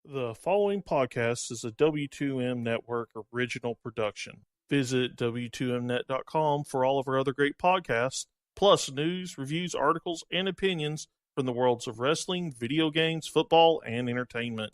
The following podcast is a W2M Network original production. Visit W2Mnet.com for all of our other great podcasts, plus news, reviews, articles, and opinions from the worlds of wrestling, video games, football, and entertainment.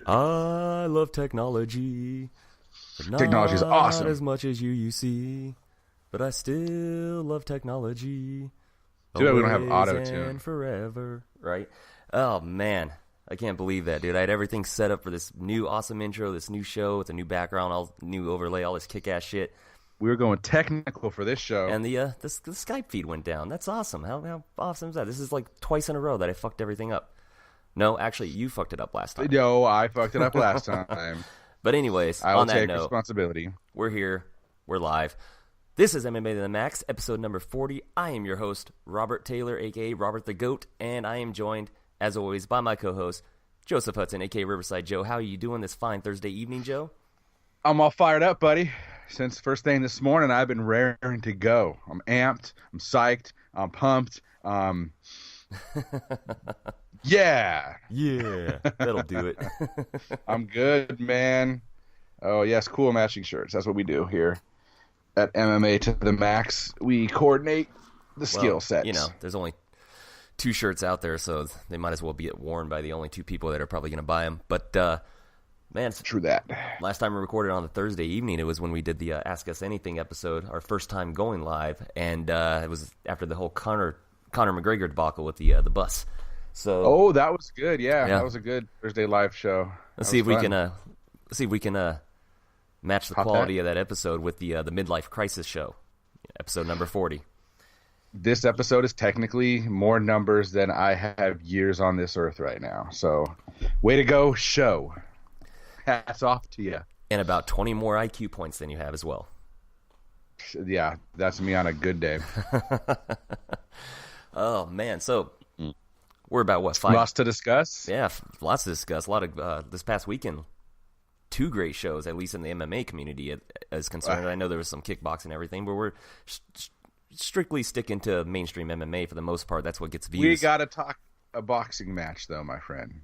I love technology, but not technology is awesome. as much as you see. But I still love technology. Too bad we don't have Always auto-tune. and forever, right? Oh man, I can't believe that, dude. I had everything set up for this new awesome intro, this new show with a new background, all new overlay, all this kick-ass shit. We were going technical for this show. And the Skype feed went down. That's awesome. How awesome is that? This is like twice in a row that I fucked everything up. No, actually, you fucked it up last time. No, I fucked it up last time. But anyways, I will on that take note, responsibility. we're here. We're live. This is MMA to the Max, episode number 40. I am your host, Robert Taylor, a.k.a. Robert the GOAT, and I am joined, as always, by my co-host, Joseph Hudson, a.k.a. Riverside Joe. How are you doing this fine Thursday evening, Joe? I'm all fired up, buddy. Since first thing this morning, I've been raring to go. I'm amped. I'm psyched. I'm pumped. Yeah. Yeah, that'll do it. I'm good, man. Oh, yes, cool matching shirts. That's what we do here at MMA to the Max. We coordinate the skill sets. You know, there's only two shirts out there, so they might as well be worn by the only two people that are probably going to buy them. But, man, True that. last time we recorded on the Thursday evening, it was when we did the Ask Us Anything episode, our first time going live, and it was after the whole Conor McGregor debacle with the bus. So, Oh, that was good. Yeah, that was a good Thursday live show. let's see if we can match the Top quality of that episode with the midlife crisis show, episode number 40. This episode is technically more numbers than I have years on this earth right now. So, way to go, show. Hats off to you. And about 20 more IQ points than you have as well. Yeah, that's me on a good day. Oh, man. So, we're about, what, 5? Lots to discuss. Yeah, lots to discuss. A lot of, this past weekend, 2 great shows, at least in the MMA community is concerned. I know there was some kickboxing and everything, but we're strictly sticking to mainstream MMA for the most part. That's what gets views. We got to talk a boxing match, though, my friend.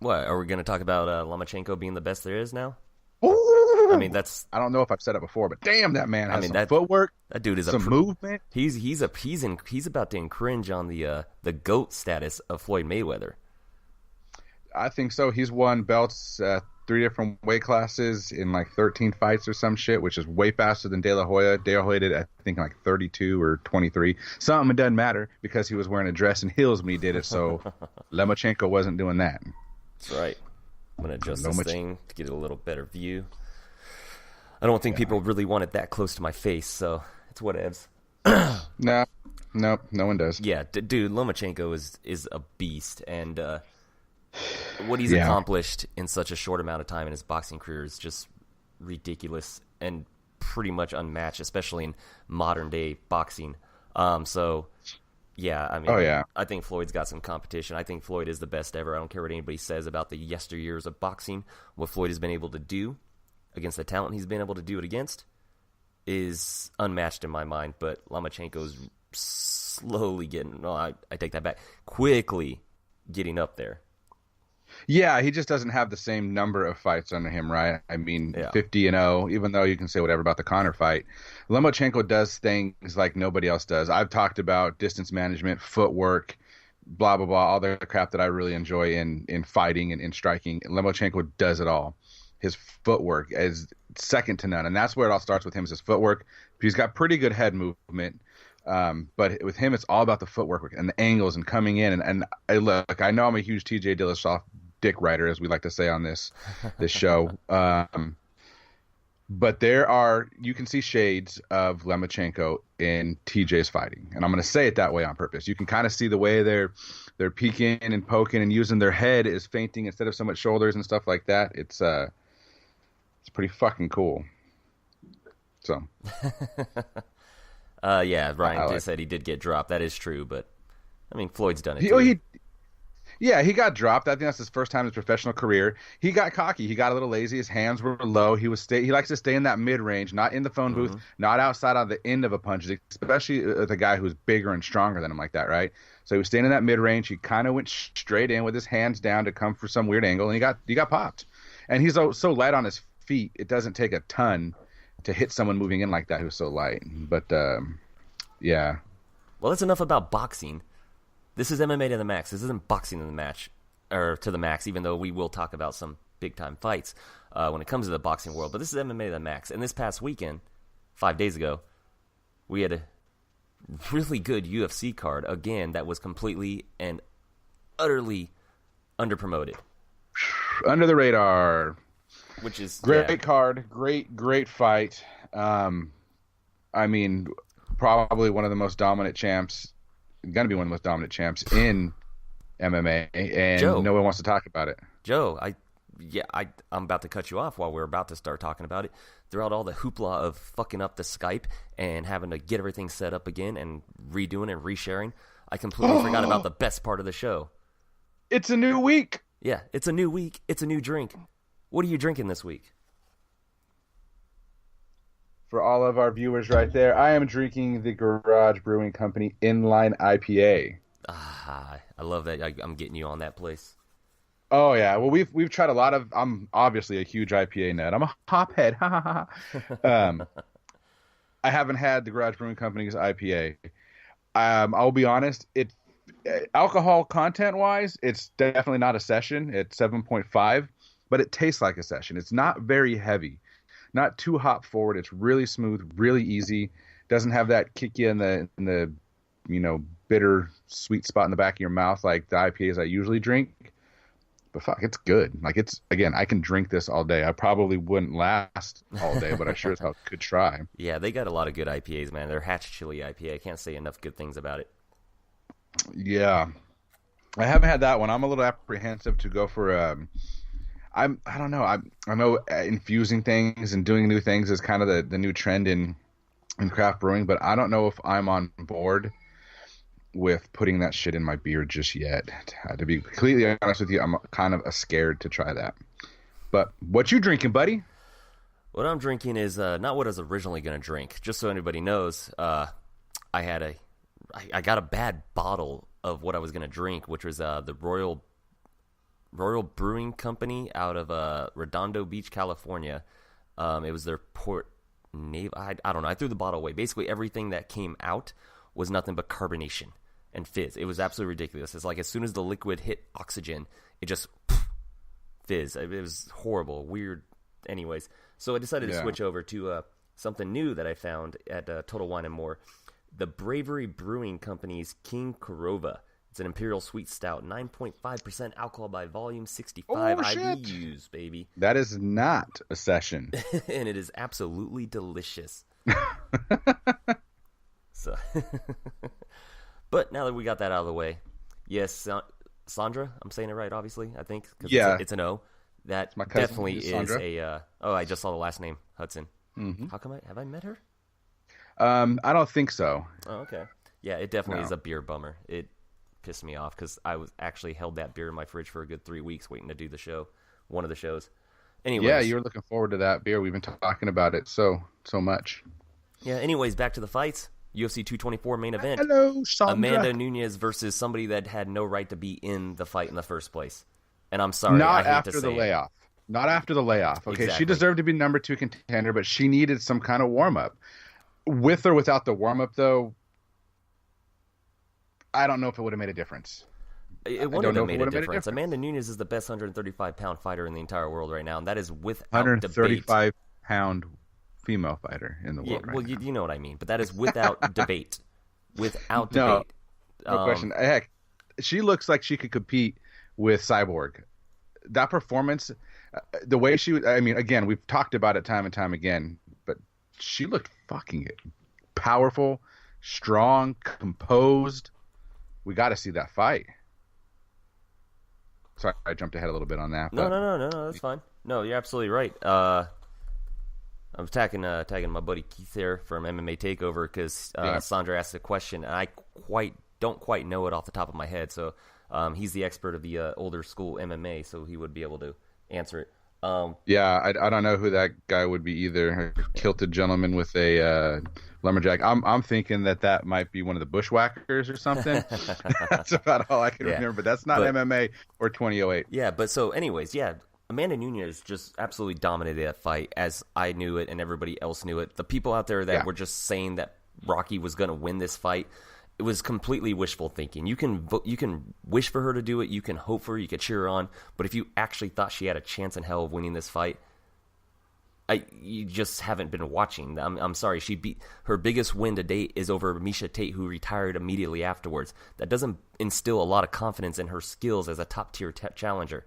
What, are we going to talk about Lomachenko being the best there is now? Ooh! I mean, that's... I don't know if I've said it before, but damn, that man has some that footwork. That dude is some movement. He's about to infringe on the GOAT status of Floyd Mayweather. I think so. He's won belts 3 different weight classes in like 13 fights or some shit, which is way faster than De La Hoya. De La Hoya did, I think, like 32 or 23. Something, it doesn't matter because he was wearing a dress and heels when he did it, so Lomachenko wasn't doing that. That's right. I'm going to adjust this thing to get a little better view. I don't think people really want it that close to my face, so it's whatevs. No one does. Yeah, dude, Lomachenko is a beast, and what he's accomplished in such a short amount of time in his boxing career is just ridiculous and pretty much unmatched, especially in modern day boxing. So, yeah, I mean, I think Floyd's got some competition. I think Floyd is the best ever. I don't care what anybody says about the yesteryears of boxing. What Floyd has been able to do against the talent he's been able to do it against is unmatched in my mind. But Lomachenko's slowly getting, no, I take that back, quickly getting up there. Yeah, he just doesn't have the same number of fights under him, right? I mean, Yeah. 50-0, even though you can say whatever about the Conor fight. Lomachenko does things like nobody else does. I've talked about distance management, footwork, blah, blah, blah, all the crap that I really enjoy in fighting and in striking. Lomachenko does it all. His footwork is second to none, and that's where it all starts with him, is his footwork. He's got pretty good head movement. But with him, it's all about the footwork and the angles and coming in. And look, I know I'm a huge TJ Dillashaw dick rider, as we like to say on this show. But you can see shades of Lomachenko in TJ's fighting, and I'm going to say it that way on purpose. You can kind of see the way they're peeking and poking and using their head as feinting instead of so much shoulders and stuff like that. It's pretty fucking cool. So. Yeah, Ryan said he did get dropped. That is true, but I mean, Floyd's done it too. He got dropped. I think that's his first time in his professional career. He got cocky. He got a little lazy. His hands were low. He likes to stay in that mid range, not in the phone booth, not outside on the end of a punch, especially with a guy who's bigger and stronger than him like that, right? So he was staying in that mid range. He kind of went straight in with his hands down to come for some weird angle, and he got popped. And he's so light on his feet, it doesn't take a ton to hit someone moving in like that who's so light. But yeah. Well, that's enough about boxing. This is MMA to the max. This isn't boxing to the match or to the max, even though we will talk about some big time fights when it comes to the boxing world. But this is MMA to the max. And this past weekend, 5 days ago, we had a really good UFC card again that was completely and utterly underpromoted. Under the radar. Which is great card, great fight. I mean, probably one of the most dominant champs. Going to be one of the most dominant champs in MMA, and Joe, no one wants to talk about it. Joe, I'm about to cut you off while we're about to start talking about it. Throughout all the hoopla of fucking up the Skype and having to get everything set up again and redoing and resharing, I completely forgot about the best part of the show. It's a new week. Yeah, it's a new week. It's a new drink. What are you drinking this week? For all of our viewers right there, I am drinking the Garage Brewing Company Inline IPA. I love that. I'm getting you on that place. Oh yeah, well we've tried a lot of. I'm obviously a huge IPA nut. I'm a hophead. I haven't had the Garage Brewing Company's IPA. I'll be honest. Alcohol content wise, it's definitely not a session. It's 7.5, but it tastes like a session. It's not very heavy. Not too hop forward. It's really smooth, really easy. Doesn't have that kick you in the bitter sweet spot in the back of your mouth like the IPAs I usually drink. But fuck, it's good. Like I can drink this all day. I probably wouldn't last all day, but I sure as hell could try. Yeah, they got a lot of good IPAs, man. Their Hatch Chili IPA. I can't say enough good things about it. Yeah, I haven't had that one. I'm a little apprehensive to go for I don't know. I know infusing things and doing new things is kind of the new trend in craft brewing, but I don't know if I'm on board with putting that shit in my beer just yet. To be completely honest with you, I'm kind of scared to try that. But what you drinking, buddy? What I'm drinking is not what I was originally going to drink. Just so anybody knows, I got a bad bottle of what I was going to drink, which was the Royal Brewing Company out of Redondo Beach, California. It was their Port Naval. I don't know. I threw the bottle away. Basically, everything that came out was nothing but carbonation and fizz. It was absolutely ridiculous. It's like as soon as the liquid hit oxygen, it just fizz. It was horrible, weird. Anyways, so I decided to switch over to something new that I found at Total Wine & More. The Bravery Brewing Company's King Korova. It's an Imperial Sweet Stout, 9.5% alcohol by volume, 65 IBUs, baby. That is not a session. And it is absolutely delicious. So, but now that we got that out of the way, yes, Sandra, I'm saying it right, obviously, I think. Yeah. It's an O. That my cousin, definitely Sandra. is a, I just saw the last name, Hudson. Mm-hmm. How come have I met her? I don't think so. Oh, okay. Yeah, it definitely is a beer bummer. It pissed me off because I was actually held that beer in my fridge for a good 3 weeks waiting to do the show, one of the shows. Anyways, yeah, you were looking forward to that beer. We've been talking about it so much. Yeah. Anyways, back to the fights. UFC 224 main event. Hello, Sandra. Amanda Nunes versus somebody that had no right to be in the fight in the first place. And I'm sorry, not I hate after to say the layoff. Not after the layoff. Okay, Exactly. She deserved to be number 2 contender, but she needed some kind of warm up. With or without the warm up, though, I don't know if it would have made a difference. It wouldn't have made a difference. Amanda Nunes is the best 135-pound fighter in the entire world right now, and that is without 135-pound female fighter in the world right now. You know what I mean, but that is without debate. Without debate. No question. Heck, she looks like she could compete with Cyborg. That performance, the way she – I mean, again, we've talked about it time and time again, but she looked fucking powerful, strong, composed. We got to see that fight. Sorry, I jumped ahead a little bit on that. But... No, that's fine. No, you're absolutely right. I'm tagging my buddy Keith there from MMA Takeover because Sandra asked a question, and I don't quite know it off the top of my head. So he's the expert of the older school MMA, so he would be able to answer it. I don't know who that guy would be either. A kilted gentleman with a lumberjack. I'm thinking that might be one of the bushwhackers or something. That's about all I can remember. But that's not MMA or 2008. Yeah, but so anyways, Amanda Nunes just absolutely dominated that fight as I knew it and everybody else knew it. The people out there that were just saying that Rocky was going to win this fight, it was completely wishful thinking. You can wish for her to do it. You can hope for her. You can cheer her on. But if you actually thought she had a chance in hell of winning this fight, you just haven't been watching. I'm sorry. Her biggest win to date is over Miesha Tate, who retired immediately afterwards. That doesn't instill a lot of confidence in her skills as a top-tier challenger.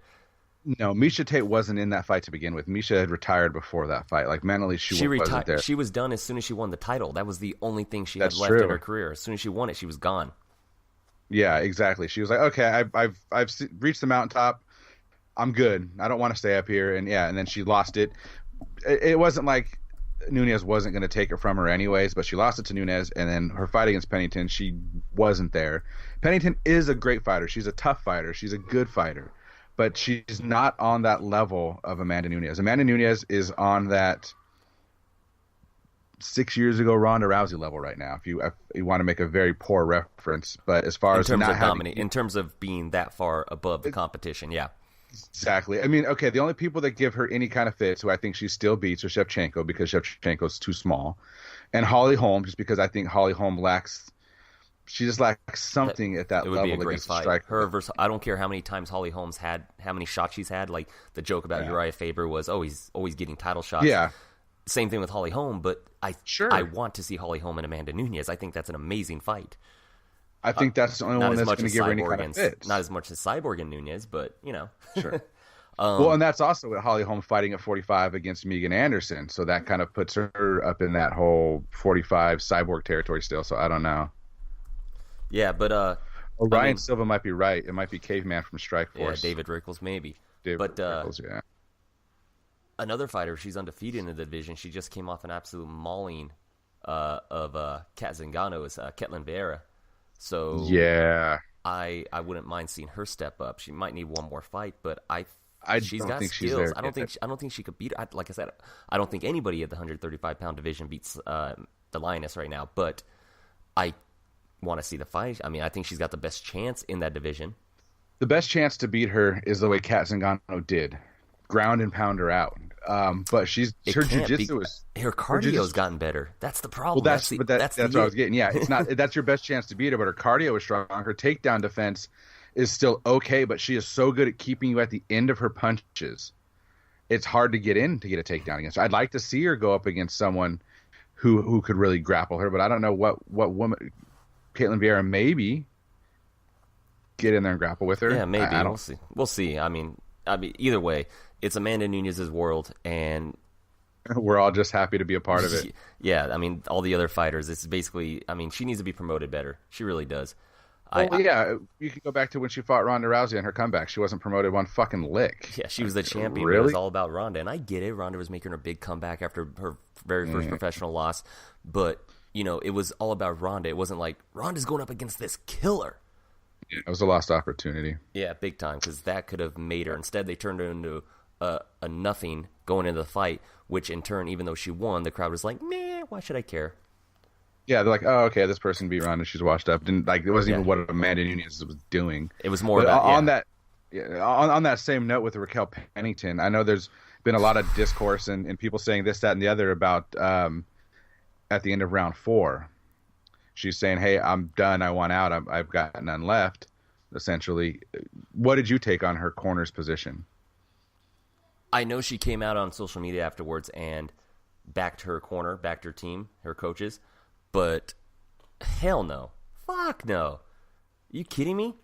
No, Miesha Tate wasn't in that fight to begin with. Miesha had retired before that fight. Like, mentally, she wasn't there. She was done as soon as she won the title. That was the only thing she had left in her career. As soon as she won it, she was gone. Yeah, exactly. She was like, okay, I've reached the mountaintop. I'm good. I don't want to stay up here. And then she lost it. It wasn't like Nunes wasn't going to take it from her anyways, but she lost it to Nunes, and then her fight against Pennington, she wasn't there. Pennington is a great fighter. She's a tough fighter. She's a good fighter. But she's not on that level of Amanda Nunes. Amanda Nunes is on that 6 years ago Ronda Rousey level right now. If you want to make a very poor reference, but as far as in terms of being that far above the competition, yeah, exactly. I mean, okay, the only people that give her any kind of fits, who I think she still beats, are Shevchenko because Shevchenko's too small, and Holly Holm, just because I think Holly Holm lacks. She just lacks something at that level. It would be a great fight. Her versus, I don't care how many times Holly Holm's had, how many shots she's had. Like the joke about Uriah Faber was, he's always getting title shots. Yeah. Same thing with Holly Holm, but I want to see Holly Holm and Amanda Nunes. I think that's an amazing fight. I think that's the only one that's going to give her any kind of fits. Not as much as Cyborg and Nunes, but Sure. Well, and that's also with Holly Holm fighting at 45 against Megan Anderson, so that kind of puts her up in that whole 45 Cyborg territory still. So I don't know. Yeah, but Ryan Silva might be right. It might be Caveman from Strikeforce. Yeah, David Rickles maybe. Rickles, yeah. Another fighter, she's undefeated in the division. She just came off an absolute mauling of Kat Zingano, is Ketlin Vieira. So yeah, I wouldn't mind seeing her step up. She might need one more fight, but she's got skills. She's there. I don't think she could beat her. Like I said, I don't think anybody at the 135-pound division beats the Lioness right now. But I want to see the fight. I mean, I think she's got the best chance in that division. The best chance to beat her is the way Kat Zingano did, ground and pound her out. But her jiu-jitsu is her cardio's gotten better. That's the problem. Well, that's what I was getting. Yeah, it's not that's your best chance to beat her, but her cardio is strong. Her takedown defense is still okay, but she is so good at keeping you at the end of her punches. It's hard to get in to get a takedown against her. I'd like to see her go up against someone who could really grapple her, but I don't know what woman. Caitlin Vieira maybe get in there and grapple with her. Yeah, maybe. We'll see. I mean, either way, it's Amanda Nunes' world, and we're all just happy to be a part of it. Yeah, I mean, all the other fighters, it's basically, I mean, she needs to be promoted better. She really does. You can go back to when she fought Ronda Rousey and her comeback. She wasn't promoted one fucking lick. Yeah, she was the champion. Really? But it was all about Ronda, and I get it. Ronda was making her big comeback after her very first professional loss, but it was all about Ronda. It wasn't like Ronda's going up against this killer. Yeah, it was a lost opportunity. Yeah, big time, because that could have made her. Instead, they turned her into a nothing going into the fight, which in turn, even though she won, the crowd was like, meh, why should I care? Yeah, they're like, oh, okay, this person beat Ronda, she's washed up. It wasn't even what Amanda Nunes was doing. It was more on that. Yeah, on that same note with Raquel Pennington, I know there's been a lot of discourse and people saying this, that, and the other about at the end of round 4. She's saying, hey, I'm done. I want out. I've got none left, essentially. What did you take on her corner's position? I know she came out on social media afterwards and backed her corner, backed her team, her coaches, but hell no. Fuck no. You kidding me?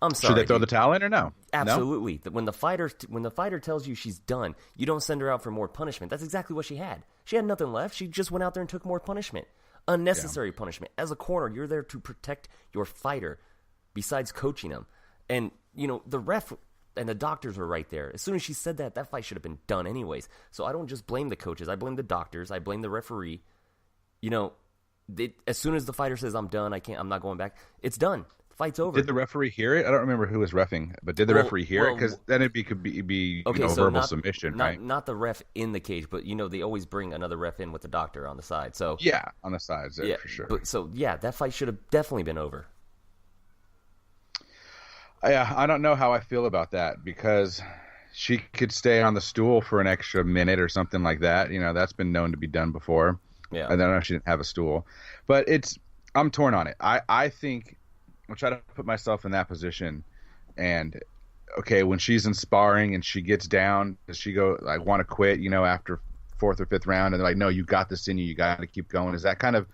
I'm sorry. Should they throw the towel in or no? Absolutely. No? When the fighter tells you she's done, you don't send her out for more punishment. That's exactly what she had. She had nothing left. She just went out there and took more punishment. Unnecessary punishment. As a corner, you're there to protect your fighter besides coaching him. And, the ref and the doctors were right there. As soon as she said that, that fight should have been done anyways. So I don't just blame the coaches. I blame the doctors. I blame the referee. As soon as the fighter says, I'm done, I'm not going back, it's done. Fight's over. Did the referee hear it? I don't remember who was reffing, but did the referee hear it? Because then it could be verbal submission, right? Not the ref in the cage, but they always bring another ref in with the doctor on the side. So yeah, on the sides, there, for sure. But that fight should have definitely been over. Yeah, I don't know how I feel about that because she could stay on the stool for an extra minute or something like that. That's been known to be done before. Yeah, I don't know if she didn't have a stool, but I'm torn on it. I think. I'll try to put myself in that position, and okay, when she's in sparring and she gets down, does she go like want to quit? After 4th or 5th round, and they're like, "No, you got this in you. You got to keep going." Is that kind of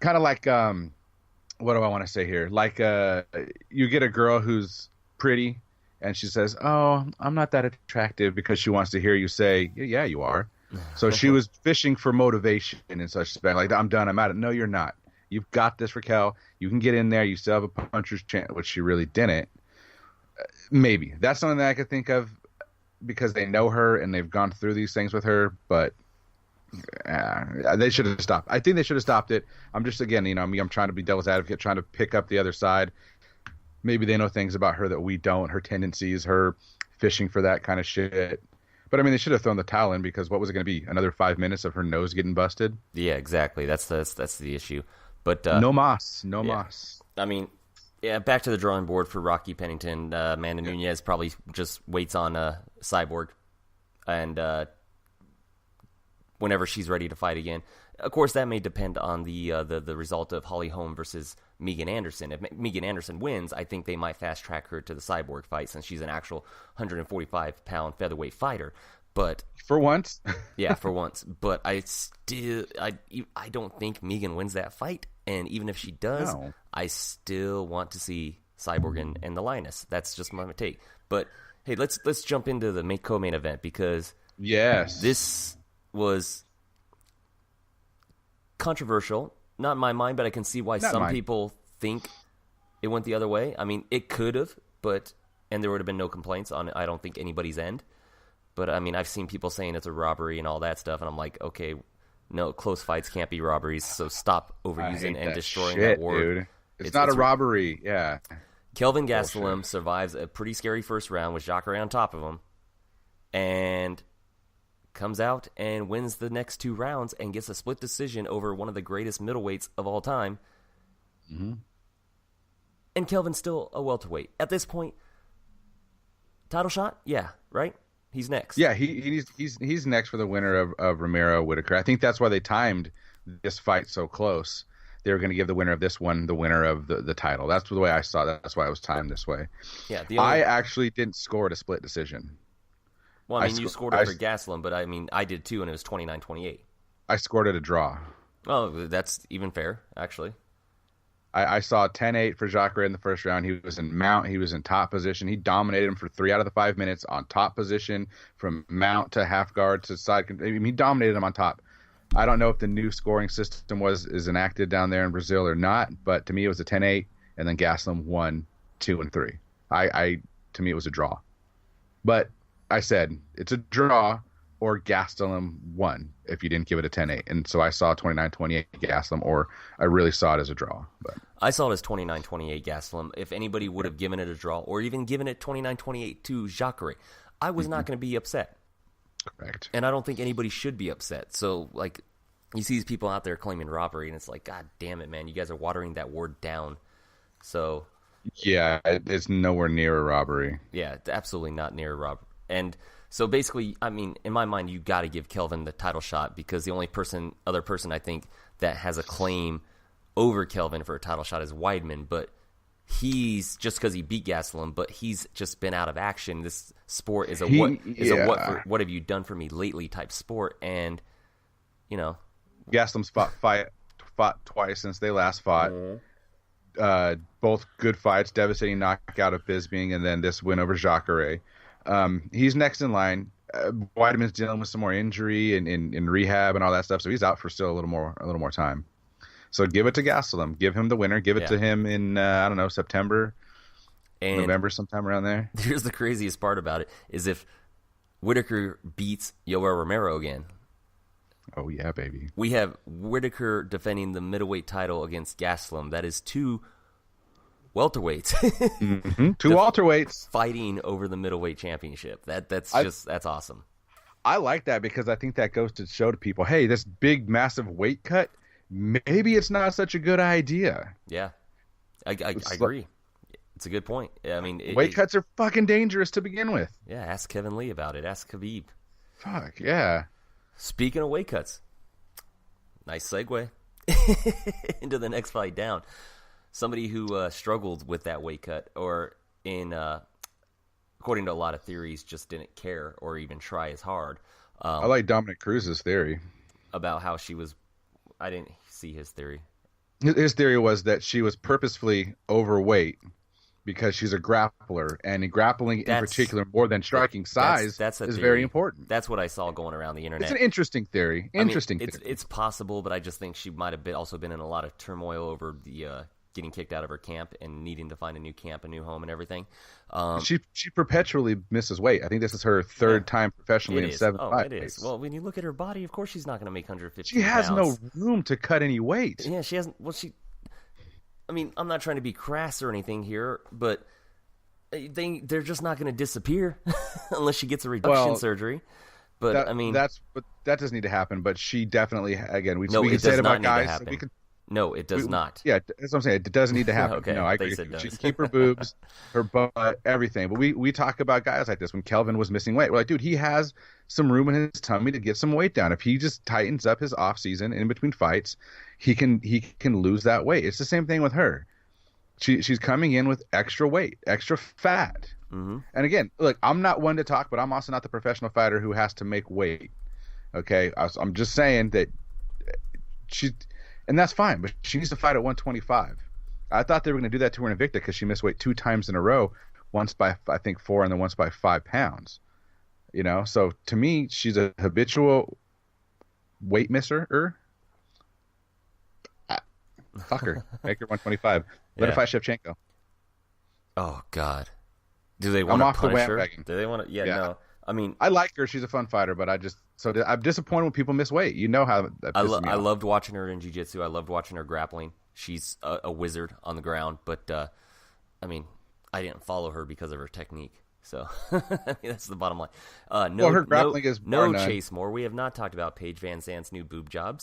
like what do I want to say here? Like you get a girl who's pretty, and she says, "Oh, I'm not that attractive," because she wants to hear you say, "Yeah, you are." So she was fishing for motivation and such. Like, I'm done. I'm out. No, you're not. You've got this, Raquel. You can get in there. You still have a puncher's chance, which she really didn't. Maybe. That's something that I could think of because they know her and they've gone through these things with her, but they should have stopped. I think they should have stopped it. I'm just, again, I'm trying to be devil's advocate, trying to pick up the other side. Maybe they know things about her that we don't, her tendencies, her fishing for that kind of shit. But, they should have thrown the towel in because what was it going to be? Another 5 minutes of her nose getting busted? Yeah, exactly. That's the issue. But no mas. Back to the drawing board for Rocky Pennington. Amanda Nunes probably just waits on Cyborg, and whenever she's ready to fight again. Of course, that may depend on the result of Holly Holm versus Megan Anderson. If Megan Anderson wins, I think they might fast track her to the Cyborg fight since she's an actual 145-pound featherweight fighter. But for once, yeah, for once. But I don't think Megan wins that fight. And even if she does, I still want to see Cyborg and the Lioness. That's just my take. But hey, let's jump into the co-main event because this was controversial. Not in my mind, but I can see why some people think it went the other way. It could have, and there would have been no complaints on, I don't think, anybody's end. But, I've seen people saying it's a robbery and all that stuff, and I'm like, okay, no, close fights can't be robberies, so stop overusing and destroying that word. Dude. It's not a robbery, yeah. Kelvin Gastelum survives a pretty scary first round with Jacare on top of him, and comes out and wins the next 2 rounds and gets a split decision over one of the greatest middleweights of all time. Mm-hmm. And Kelvin's still a welterweight. At this point, title shot? Yeah, right? He's next. Yeah, he's next for the winner of Romero Whitaker. I think that's why they timed this fight so close. They were going to give the winner of this one the winner of the title. That's the way I saw that. That's why it was timed this way. Yeah, I actually didn't score it a split decision. Well, you scored over Gastelum, but I did too, and it was 29-28. I scored it a draw. Oh, that's even fair, actually. I saw 10-8 for Jacare in the first round. He was in mount. He was in top position. He dominated him for 3 out of the 5 minutes on top position, from mount to half guard to side. He dominated him on top. I don't know if the new scoring system is enacted down there in Brazil or not, but to me it was a 10-8, and then Gastelum won 2 and 3. To me it was a draw. But I said it's a draw or Gastelum won if you didn't give it a 10-8. And so I saw 29-28 Gastelum, or I really saw it as a draw. But I saw it as 29-28 Gastelum. If anybody would have given it a draw or even given it 29-28 to Jacare, I was not going to be upset. Correct. And I don't think anybody should be upset. So, you see these people out there claiming robbery, and it's like, God damn it, man. You guys are watering that word down. So, Yeah, it's nowhere near a robbery. Yeah, it's absolutely not near Robert. And so basically, I mean, in my mind, you got to give Kelvin the title shot because the only other person I think that has a claim over Kelvin for a title shot is Weidman. But he's just because he beat Gastelum, but he's just been out of action. This sport is a what have you done for me lately type sport, and you know, Gastelum's fought twice since they last fought. Both good fights, devastating knockout of Bisping, and then this win over Jacare. He's next in line. Weidman's dealing with some more injury and in rehab and all that stuff, so he's out for still a little more time. So give it to Gastelum. Give him the winner. Give it to him in I don't know, September, and November, sometime around there. Here's the craziest part about it is if Whitaker beats Yoel Romero again. Oh yeah, baby. We have Whitaker defending the middleweight title against Gastelum. That is two welterweights. Two welterweights fighting over the middleweight championship. That's awesome. I like that because I think that goes to show to people, hey, this big, massive weight cut, maybe it's not such a good idea. Yeah, I agree. It's a good point. I mean, weight cuts are fucking dangerous to begin with. Yeah, ask Kevin Lee about it. Ask Khabib. Fuck, yeah. Speaking of weight cuts, nice segue into the next fight down. Somebody who struggled with that weight cut, or according to a lot of theories, just didn't care or even try as hard. I like Dominic Cruz's theory about how she was. I didn't see his theory. His theory was that she was purposefully overweight because she's a grappler, and in grappling in particular, more than striking, size is very important. That's what I saw going around the internet. It's an interesting theory. It's possible, but I just think she might have also been in a lot of turmoil over the getting kicked out of her camp and needing to find a new camp, a new home, and everything. She perpetually misses weight. I think this is her third time professionally in 7 fights. It is. Well, when you look at her body, of course she's not going to make 150 She has pounds. no room to cut any weight. Yeah, she hasn't. Well, I mean, I'm not trying to be crass or anything here, but they're just not going to disappear unless she gets a reduction surgery. But that doesn't need to happen. But she definitely, again, we can say it about guys. No, it does not. Yeah, that's what I'm saying. It doesn't need to happen. Okay, no, I agree. She can keep her boobs, her butt, everything. But we talk about guys like this when Kelvin was missing weight. We're like, dude, he has some room in his tummy to get some weight down. If he just tightens up his off season in between fights, he can lose that weight. It's the same thing with her. She's coming in with extra weight, extra fat. Mm-hmm. And again, look, I'm not one to talk, but I'm also not the professional fighter who has to make weight. Okay, I'm just saying that and that's fine, but she needs to fight at 125. I thought they were going to do that to her in Invicta because she missed weight 2 times in a row, once by I think 4 and then once by 5 pounds. You know, so to me, she's a habitual weight misser. Fuck her, make her 125. Let her fight Shevchenko. Oh God, do they want to punish her? Do they want to? Yeah, no. I mean, I like her. She's a fun fighter, but I'm disappointed when people miss weight. You know how that pisses me off. I loved watching her in jiu-jitsu. I loved watching her grappling. She's a wizard on the ground, but I mean, I didn't follow her because of her technique. So I mean, that's the bottom line. Her grappling is Chase Moore. We have not talked about Paige Van Zandt's new boob job,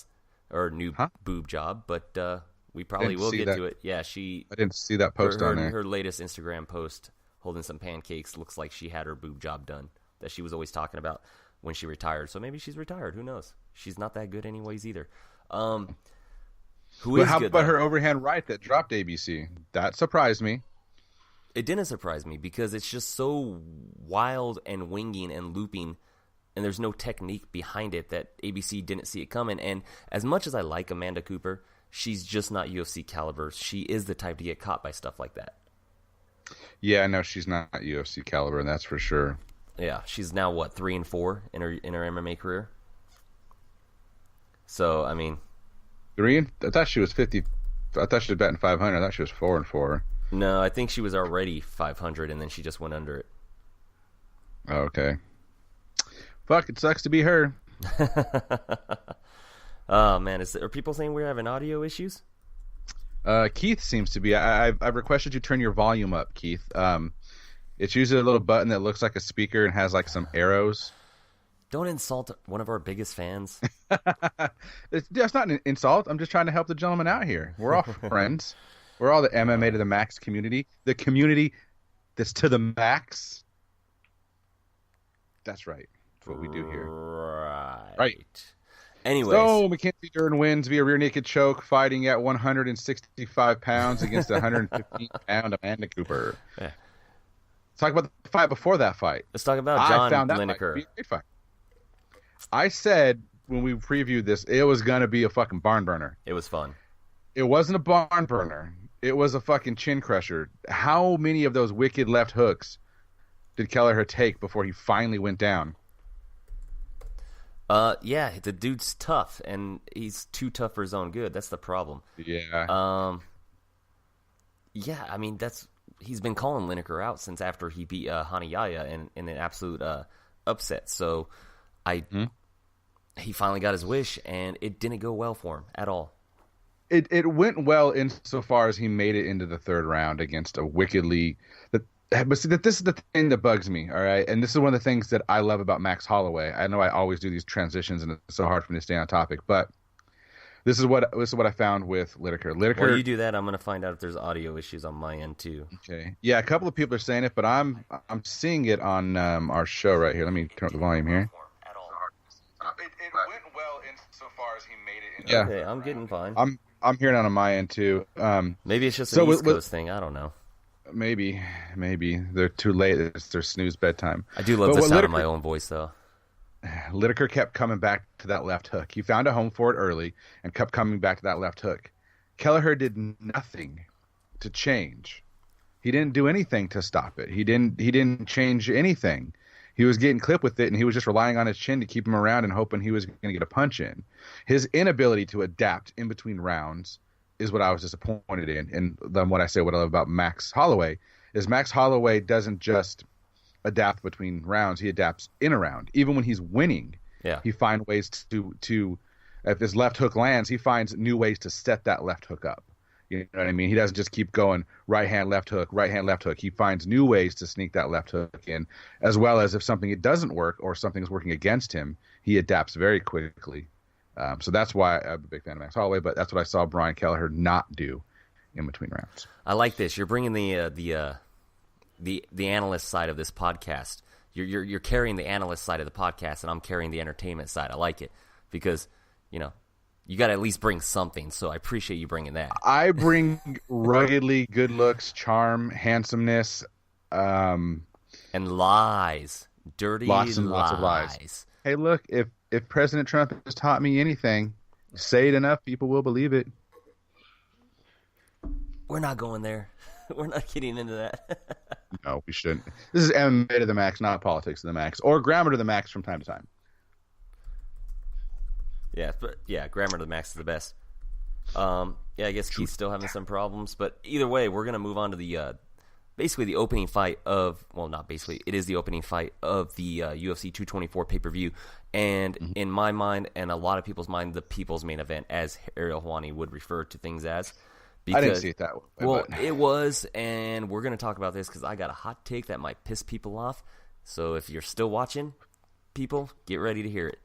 but we probably will get to it. Yeah, I didn't see that post on there. Her latest Instagram post holding some pancakes looks like she had her boob job done that she was always talking about when she retired. So maybe she's retired. Who knows? She's not that good anyways either. How about her overhand right that dropped ABC? That surprised me. It didn't surprise me because it's just so wild and winging and looping, and there's no technique behind it that ABC didn't see it coming. And as much as I like Amanda Cooper, she's just not UFC caliber. She is the type to get caught by stuff like that. Yeah, no, she's not UFC caliber, and that's for sure. Yeah, she's now 3-4 in her MMA career. So I mean, I thought she was 50. I thought she was betting 500. I thought she was 4-4. No, I think she was already 500, and then she just went under it. Oh, okay. Fuck, it sucks to be her. Oh man, are people saying we're having audio issues? Keith seems to be. I've requested you turn your volume up, Keith. It's usually a little button that looks like a speaker and has like some arrows. Don't insult one of our biggest fans. That's not an insult. I'm just trying to help the gentleman out here. We're all friends. We're all the MMA to the max community. The community that's to the max. That's right. That's what we do here. Right. Anyways. So, Mackenzie Dern wins via rear naked choke, fighting at 165 pounds against 115-pound Amanda Cooper. Yeah. Let's talk about the fight before that fight. Let's talk about John Lineker. Fight. I said when we previewed this, it was going to be a fucking barn burner. It was fun. It wasn't a barn burner. It was a fucking chin crusher. How many of those wicked left hooks did Kelleher take before he finally went down? Yeah, the dude's tough, and he's too tough for his own good. That's the problem. Yeah. Yeah, I mean, he's been calling Lineker out since after he beat Hanayaya in an absolute upset. So he finally got his wish, and it didn't go well for him at all. It went well insofar as he made it into the third round against a wickedly. But see, this is the thing that bugs me, all right? And this is one of the things that I love about Max Holloway. I know I always do these transitions, and it's so hard for me to stay on topic. But this is what I found with Lineker. While you do that, I'm going to find out if there's audio issues on my end too. Okay. Yeah, a couple of people are saying it, but I'm seeing it on our show right here. Let me turn up the volume here. It went well insofar as he made it. Yeah. Okay, I'm getting fine. I'm hearing it on my end too. Maybe it's just an East Coast thing. I don't know. Maybe they're too late. It's their snooze bedtime. I do love the sound of my own voice, though. Lineker kept coming back to that left hook. He found a home for it early and kept coming back to that left hook. Kelleher did nothing to change. He didn't do anything to stop it. He didn't change anything. He was getting clipped with it, and he was just relying on his chin to keep him around and hoping he was going to get a punch in. His inability to adapt in between rounds is what I was disappointed in. And then what I love about Max Holloway is Max Holloway doesn't just adapt between rounds. He adapts in a round. Even when he's winning, he finds ways to if his left hook lands, he finds new ways to set that left hook up. You know what I mean? He doesn't just keep going right hand, left hook, right hand, left hook. He finds new ways to sneak that left hook in, as well as if something it doesn't work or something's working against him, he adapts very quickly. So that's why I'm a big fan of Max Holloway, but that's what I saw Brian Kelleher not do in between rounds. I like this. You're bringing the analyst side of this podcast. You're carrying the analyst side of the podcast, and I'm carrying the entertainment side. I like it because you got to at least bring something. So I appreciate you bringing that. I bring ruggedly good looks, charm, handsomeness, and lies, dirty lots of lies. Hey, look, if President Trump has taught me anything, say it enough, people will believe it. We're not going there. We're not getting into that. No, we shouldn't. This is MMA to the max, not politics to the max, or grammar to the max from time to time. Yeah, but grammar to the max is the best. I guess Keith's still having some problems, but either way, we're gonna move on to the basically the opening fight of it is the opening fight of the UFC 224 pay-per-view, and in my mind and a lot of people's mind, the people's main event, as Ariel Helwani would refer to things as. I didn't see it that way. Well, it was, and we're going to talk about this because I got a hot take that might piss people off. So if you're still watching, people, get ready to hear it.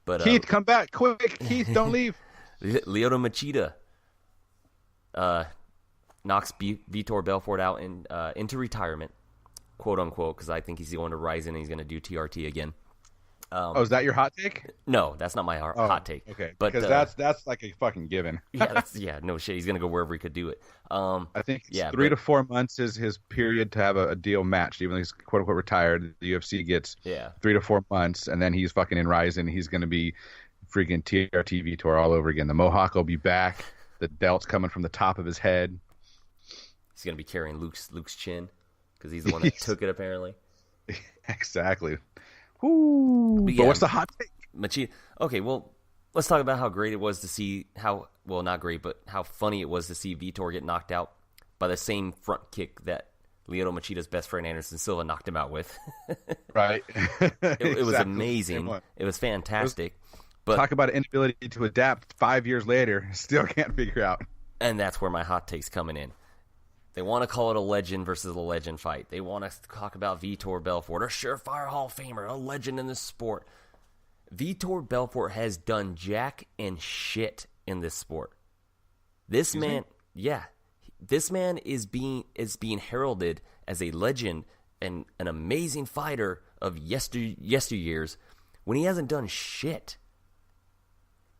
But Keith, come back quick! Keith, don't leave. Lyoto Machida knocks Vitor Belfort out into retirement, quote unquote, because I think he's going to rise in and he's going to do TRT again. Is that your hot take? No, that's not my hot take. Okay, but because that's like a fucking given. No shit. He's gonna go wherever he could do it. I think it's 3 to 4 months is his period to have a deal matched. Even though he's quote unquote retired, the UFC gets 3 to 4 months, and then he's fucking in Ryzen. He's gonna be freaking TRT Vitor all over again. The Mohawk will be back. The delt's coming from the top of his head. He's gonna be carrying Luke's chin because he's the one that took it apparently. Exactly. Ooh, but what's the hot take? Machida. Okay, well, let's talk about how great it was to see not great, but how funny it was to see Vitor get knocked out by the same front kick that Lyoto Machida's best friend Anderson Silva knocked him out with. Right. It was amazing. It was fantastic. But talk about an inability to adapt 5 years later, still can't figure out. And that's where my hot take's coming in. They want to call it a legend versus a legend fight. They want to talk about Vitor Belfort, a surefire Hall of Famer, a legend in this sport. Vitor Belfort has done jack and shit in this sport. This man, this man is being heralded as a legend and an amazing fighter of yesteryears when he hasn't done shit.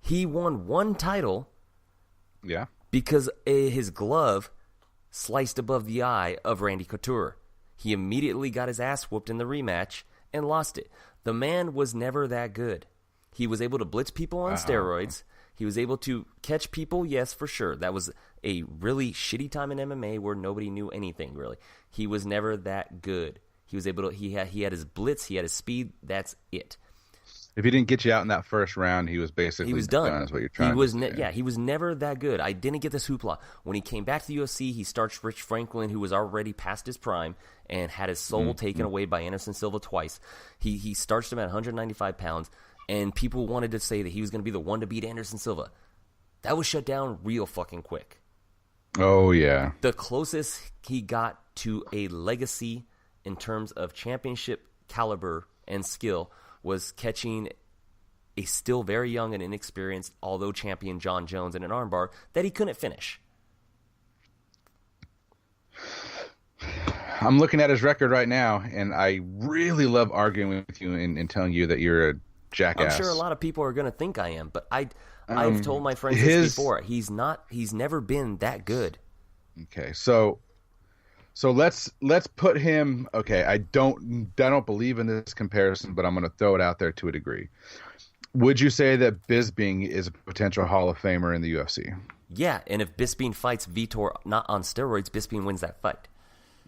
He won one title because his glove sliced above the eye of Randy Couture. He immediately got his ass whooped in the rematch and lost it. The man was never that good. He was able to blitz people on steroids. He was able to catch people, yes, for sure. That was a really shitty time in MMA where nobody knew anything, really. He was never that good. He was able to. He had his blitz. He had his speed. That's it. If he didn't get you out in that first round, he was basically done. Is what you're trying to say. He was never that good. I didn't get this hoopla. When he came back to the UFC, he starched Rich Franklin, who was already past his prime, and had his soul taken away by Anderson Silva twice. He starched him at 195 pounds, and people wanted to say that he was going to be the one to beat Anderson Silva. That was shut down real fucking quick. Oh, yeah. The closest he got to a legacy in terms of championship caliber and skill was catching a still very young and inexperienced, although champion, John Jones in an armbar that he couldn't finish. I'm looking at his record right now, and I really love arguing with you and telling you that you're a jackass. I'm sure a lot of people are going to think I am, but I've told my friends this before. He's never been that good. Okay, so let's put him. Okay, I don't believe in this comparison, but I'm going to throw it out there to a degree. Would you say that Bisping is a potential Hall of Famer in the UFC? Yeah, and if Bisping fights Vitor not on steroids, Bisping wins that fight.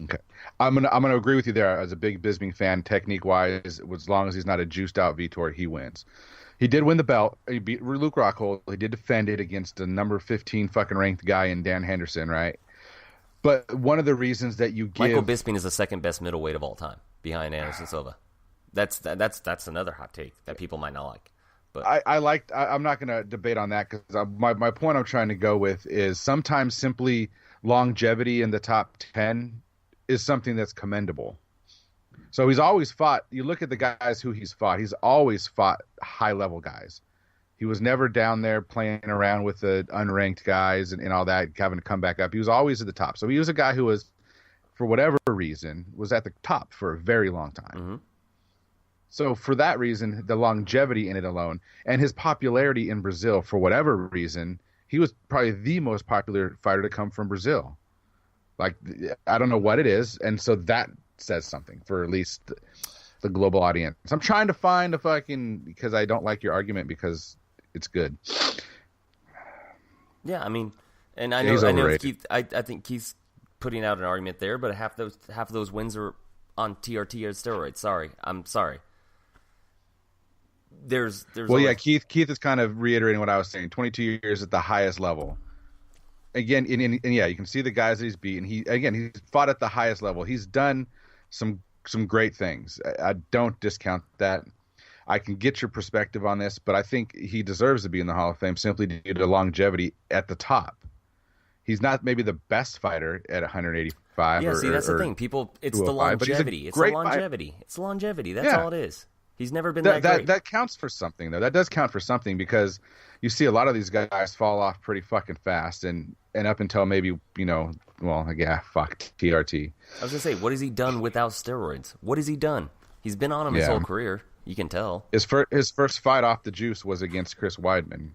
Okay, I'm gonna agree with you there. As a big Bisping fan, technique wise, as long as he's not a juiced out Vitor, he wins. He did win the belt. He beat Luke Rockhold. He did defend it against a number 15 fucking ranked guy in Dan Henderson, right? But one of the reasons that you give Michael Bisping is the second best middleweight of all time, behind Anderson Silva. That's another hot take that people might not like. But I'm not going to debate on that because my point I'm trying to go with is sometimes simply longevity in the top 10 is something that's commendable. So he's always fought. You look at the guys who he's fought. He's always fought high level guys. He was never down there playing around with the unranked guys and all that, having to come back up. He was always at the top. So he was a guy who was, for whatever reason, was at the top for a very long time. Mm-hmm. So for that reason, the longevity in it alone, and his popularity in Brazil, for whatever reason, he was probably the most popular fighter to come from Brazil. Like, I don't know what it is, and so that says something for at least the global audience. I'm trying to find a fucking, because I don't like your argument because it's good. Yeah, I mean, and I know Keith. I think Keith's putting out an argument there, but half of those wins are on TRT or steroids. Sorry, I'm sorry. There's yeah, Keith is kind of reiterating what I was saying. 22 years at the highest level. Again, and yeah, you can see the guys that he's beaten. He's fought at the highest level. He's done some great things. I don't discount that. I can get your perspective on this, but I think he deserves to be in the Hall of Fame simply due to longevity at the top. He's not maybe the best fighter at 185. Yeah, see, that's the thing. It's the longevity. It's the longevity. Fighter. It's the longevity. That's all it is. He's never been that great. That counts for something, though. That does count for something because you see a lot of these guys fall off pretty fucking fast, and up until maybe, TRT. I was going to say, what has he done without steroids? What has he done? He's been on him his whole career. You can tell. His first fight off the juice was against Chris Weidman,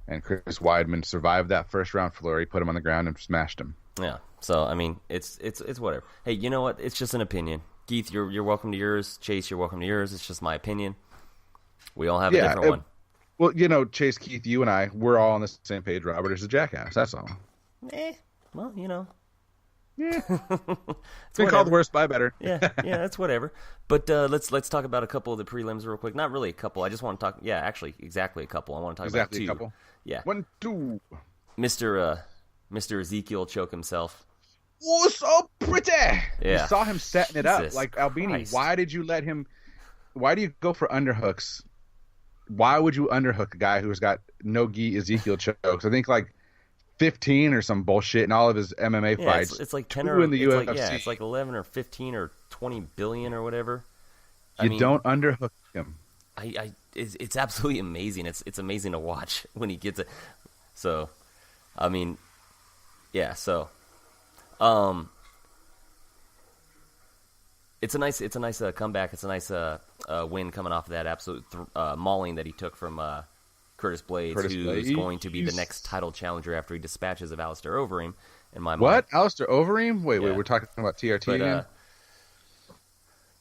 and Chris Weidman survived that first round flurry, put him on the ground, and smashed him. Yeah. So, I mean, it's whatever. Hey, you know what? It's just an opinion. Keith, you're welcome to yours. Chase, you're welcome to yours. It's just my opinion. We all have a different one. Well, Chase, Keith, you and I, we're all on the same page. Robert is a jackass. That's all. Well, Yeah. It's been called worse by better. yeah, that's whatever. But let's talk about a couple of the prelims real quick. Not really a couple. I just want to talk. Yeah, actually, exactly a couple. I want to talk about two. Exactly a couple. Yeah. 1, 2. Mr. Ezekiel Choke himself. Oh, so pretty. Yeah. You saw him setting it up. Like, Albini, Christ. why did you let him? Why do you go for underhooks? Why would you underhook a guy who's got no gi Ezekiel chokes? I think like 15 or some bullshit in all of his MMA fights. It's like 10 or in the UFC. it's like 11 or 15 or 20 billion or whatever. You don't underhook him. It's absolutely amazing. It's amazing to watch when he gets it. So, I mean, yeah. So It's a nice comeback. It's a nice win coming off of that absolute mauling that he took from Curtis Blades, who's going to be the next title challenger after he dispatches of Alistair Overeem. In my mind. What? Alistair Overeem? Wait, we're talking about TRT again?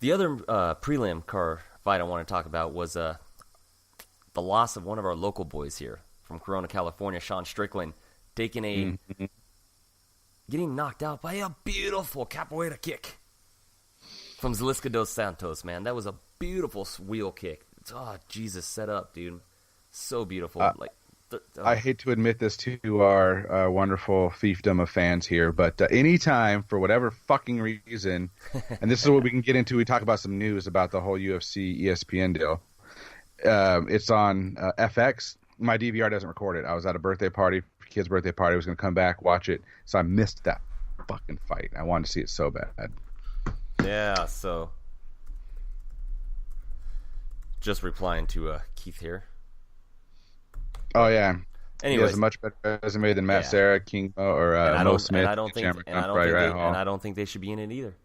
The other prelim car fight I want to talk about was the loss of one of our local boys here from Corona, California, Sean Strickland, taking getting knocked out by a beautiful capoeira kick from Zalisca dos Santos, man. That was a beautiful wheel kick. Oh, Jesus, set up, dude. So beautiful. I hate to admit this to our wonderful fiefdom of fans here, but anytime, for whatever fucking reason, and this is what we can get into, we talk about some news about the whole UFC ESPN deal. It's on FX. My DVR doesn't record it. I was at a birthday party, kid's birthday party. I was going to come back, watch it, so I missed that fucking fight. I wanted to see it so bad. Yeah, so just replying to Keith here. Oh yeah. Anyways, he has a much better resume than Matt Serra, King Mo, or Mo Smith. And I don't think they should be in it either.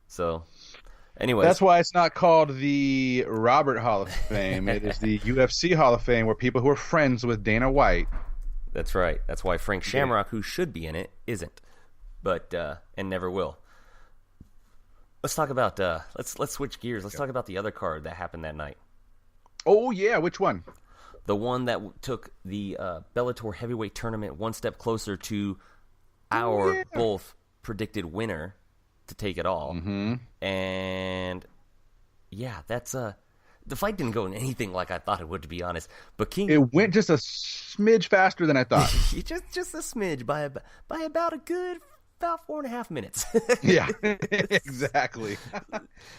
So, anyways, that's why it's not called the Robert Hall of Fame. It is the UFC Hall of Fame, where people who are friends with Dana White. That's right. That's why Frank Shamrock, who should be in it, isn't, but and never will. Let's talk about let's switch gears. Let's talk about the other card that happened that night. Oh yeah, which one? The one that took the Bellator Heavyweight Tournament one step closer to our both predicted winner to take it all. Mm-hmm. And yeah, that's the fight didn't go in anything like I thought it would, to be honest. But King, it went just a smidge faster than I thought. just a smidge by about 4.5 minutes. Yeah, exactly.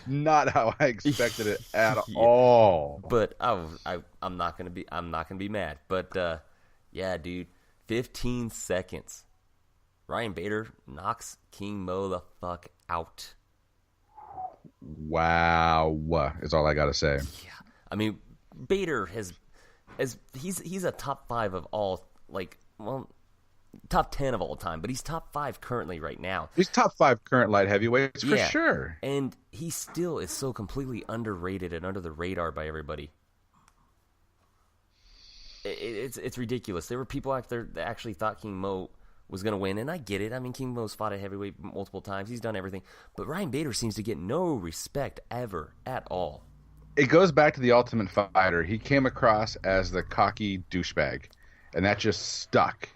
Not how I expected it at all. But I'm not gonna be mad. But yeah, dude, 15 seconds. Ryan Bader knocks King Mo the fuck out. Wow, is all I gotta say. Yeah, I mean, Bader he's a top 5 of all, top 10 of all time, but he's top 5 currently right now. He's top 5 current light heavyweights for sure. And he still is so completely underrated and under the radar by everybody. It's ridiculous. There were people out there that actually thought King Mo was going to win, and I get it. I mean, King Mo's fought at heavyweight multiple times. He's done everything. But Ryan Bader seems to get no respect ever at all. It goes back to the Ultimate Fighter. He came across as the cocky douchebag, and that just stuck.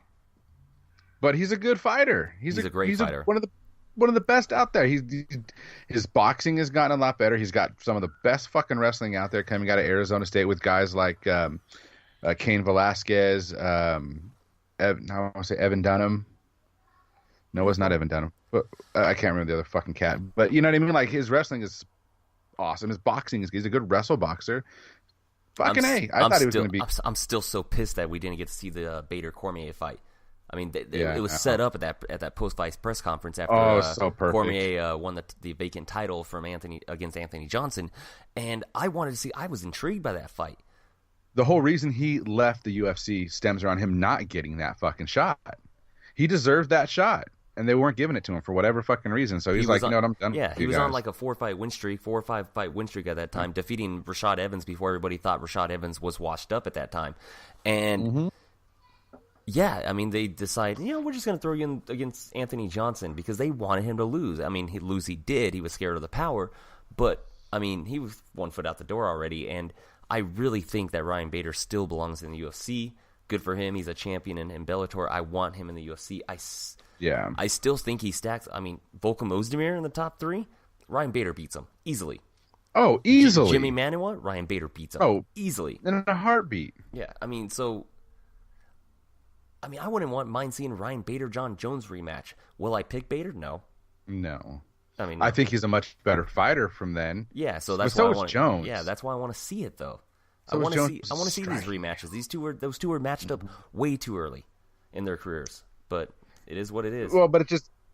But he's a good fighter. He's a great fighter. One of the best out there. His boxing has gotten a lot better. He's got some of the best fucking wrestling out there coming out of Arizona State with guys like Cain Velasquez, Evan Dunham. No, it's not Evan Dunham. But I can't remember the other fucking cat. But you know what I mean? Like, his wrestling is awesome. His boxing he's a good wrestle boxer. Fucking A. I thought he was going to be. I'm still so pissed that we didn't get to see the Bader Cormier fight. I mean, it was set up at that post-fight press conference after Cormier won the vacant title from against Anthony Johnson, and I wanted to see. I was intrigued by that fight. The whole reason he left the UFC stems around him not getting that fucking shot. He deserved that shot, and they weren't giving it to him for whatever fucking reason. So he's like, "No, I'm done." Yeah, he was on like a 4 or 5 fight win streak at that time, defeating Rashad Evans before everybody thought Rashad Evans was washed up at that time, and. Mm-hmm. Yeah, I mean, they decide, we're just going to throw you in against Anthony Johnson because they wanted him to lose. I mean, he did. He was scared of the power. But, I mean, he was 1 foot out the door already. And I really think that Ryan Bader still belongs in the UFC. Good for him. He's a champion in Bellator. I want him in the UFC. I still think he stacks. I mean, Volkan Ozdemir in the top 3, Ryan Bader beats him easily. Oh, easily. Jimmy Manuwa, Ryan Bader beats him. Oh, easily. In a heartbeat. Yeah, I mean, I wouldn't mind seeing Ryan Bader-John Jones rematch. Will I pick Bader? No. I mean, I think he's a much better fighter from then. Yeah, so that's why I want Jones. Yeah, that's why I want to see it though. I want to see these rematches. Those two were matched up way too early in their careers, but it is what it is. Well, but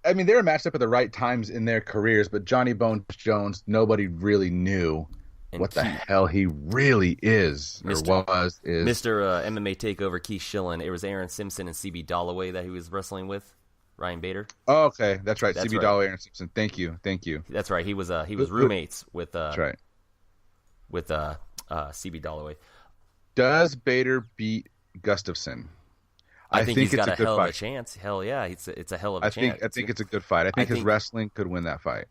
they were matched up at the right times in their careers, but Johnny Bones Jones, nobody really knew what the hell he really is or was. Mr. MMA Takeover Keith Schillen. It was Aaron Simpson and CB Dollaway that he was wrestling with. Ryan Bader. Oh, okay, that's right. That's CB right. Dalloway, Aaron Simpson. Thank you. That's right. He was roommates with That's right. with CB Dalloway. Does Bader beat Gustafsson? I think he's got it's a hell fight. of a chance. Hell yeah, it's a hell of a chance. I think it's a good fight. I think his wrestling could win that fight.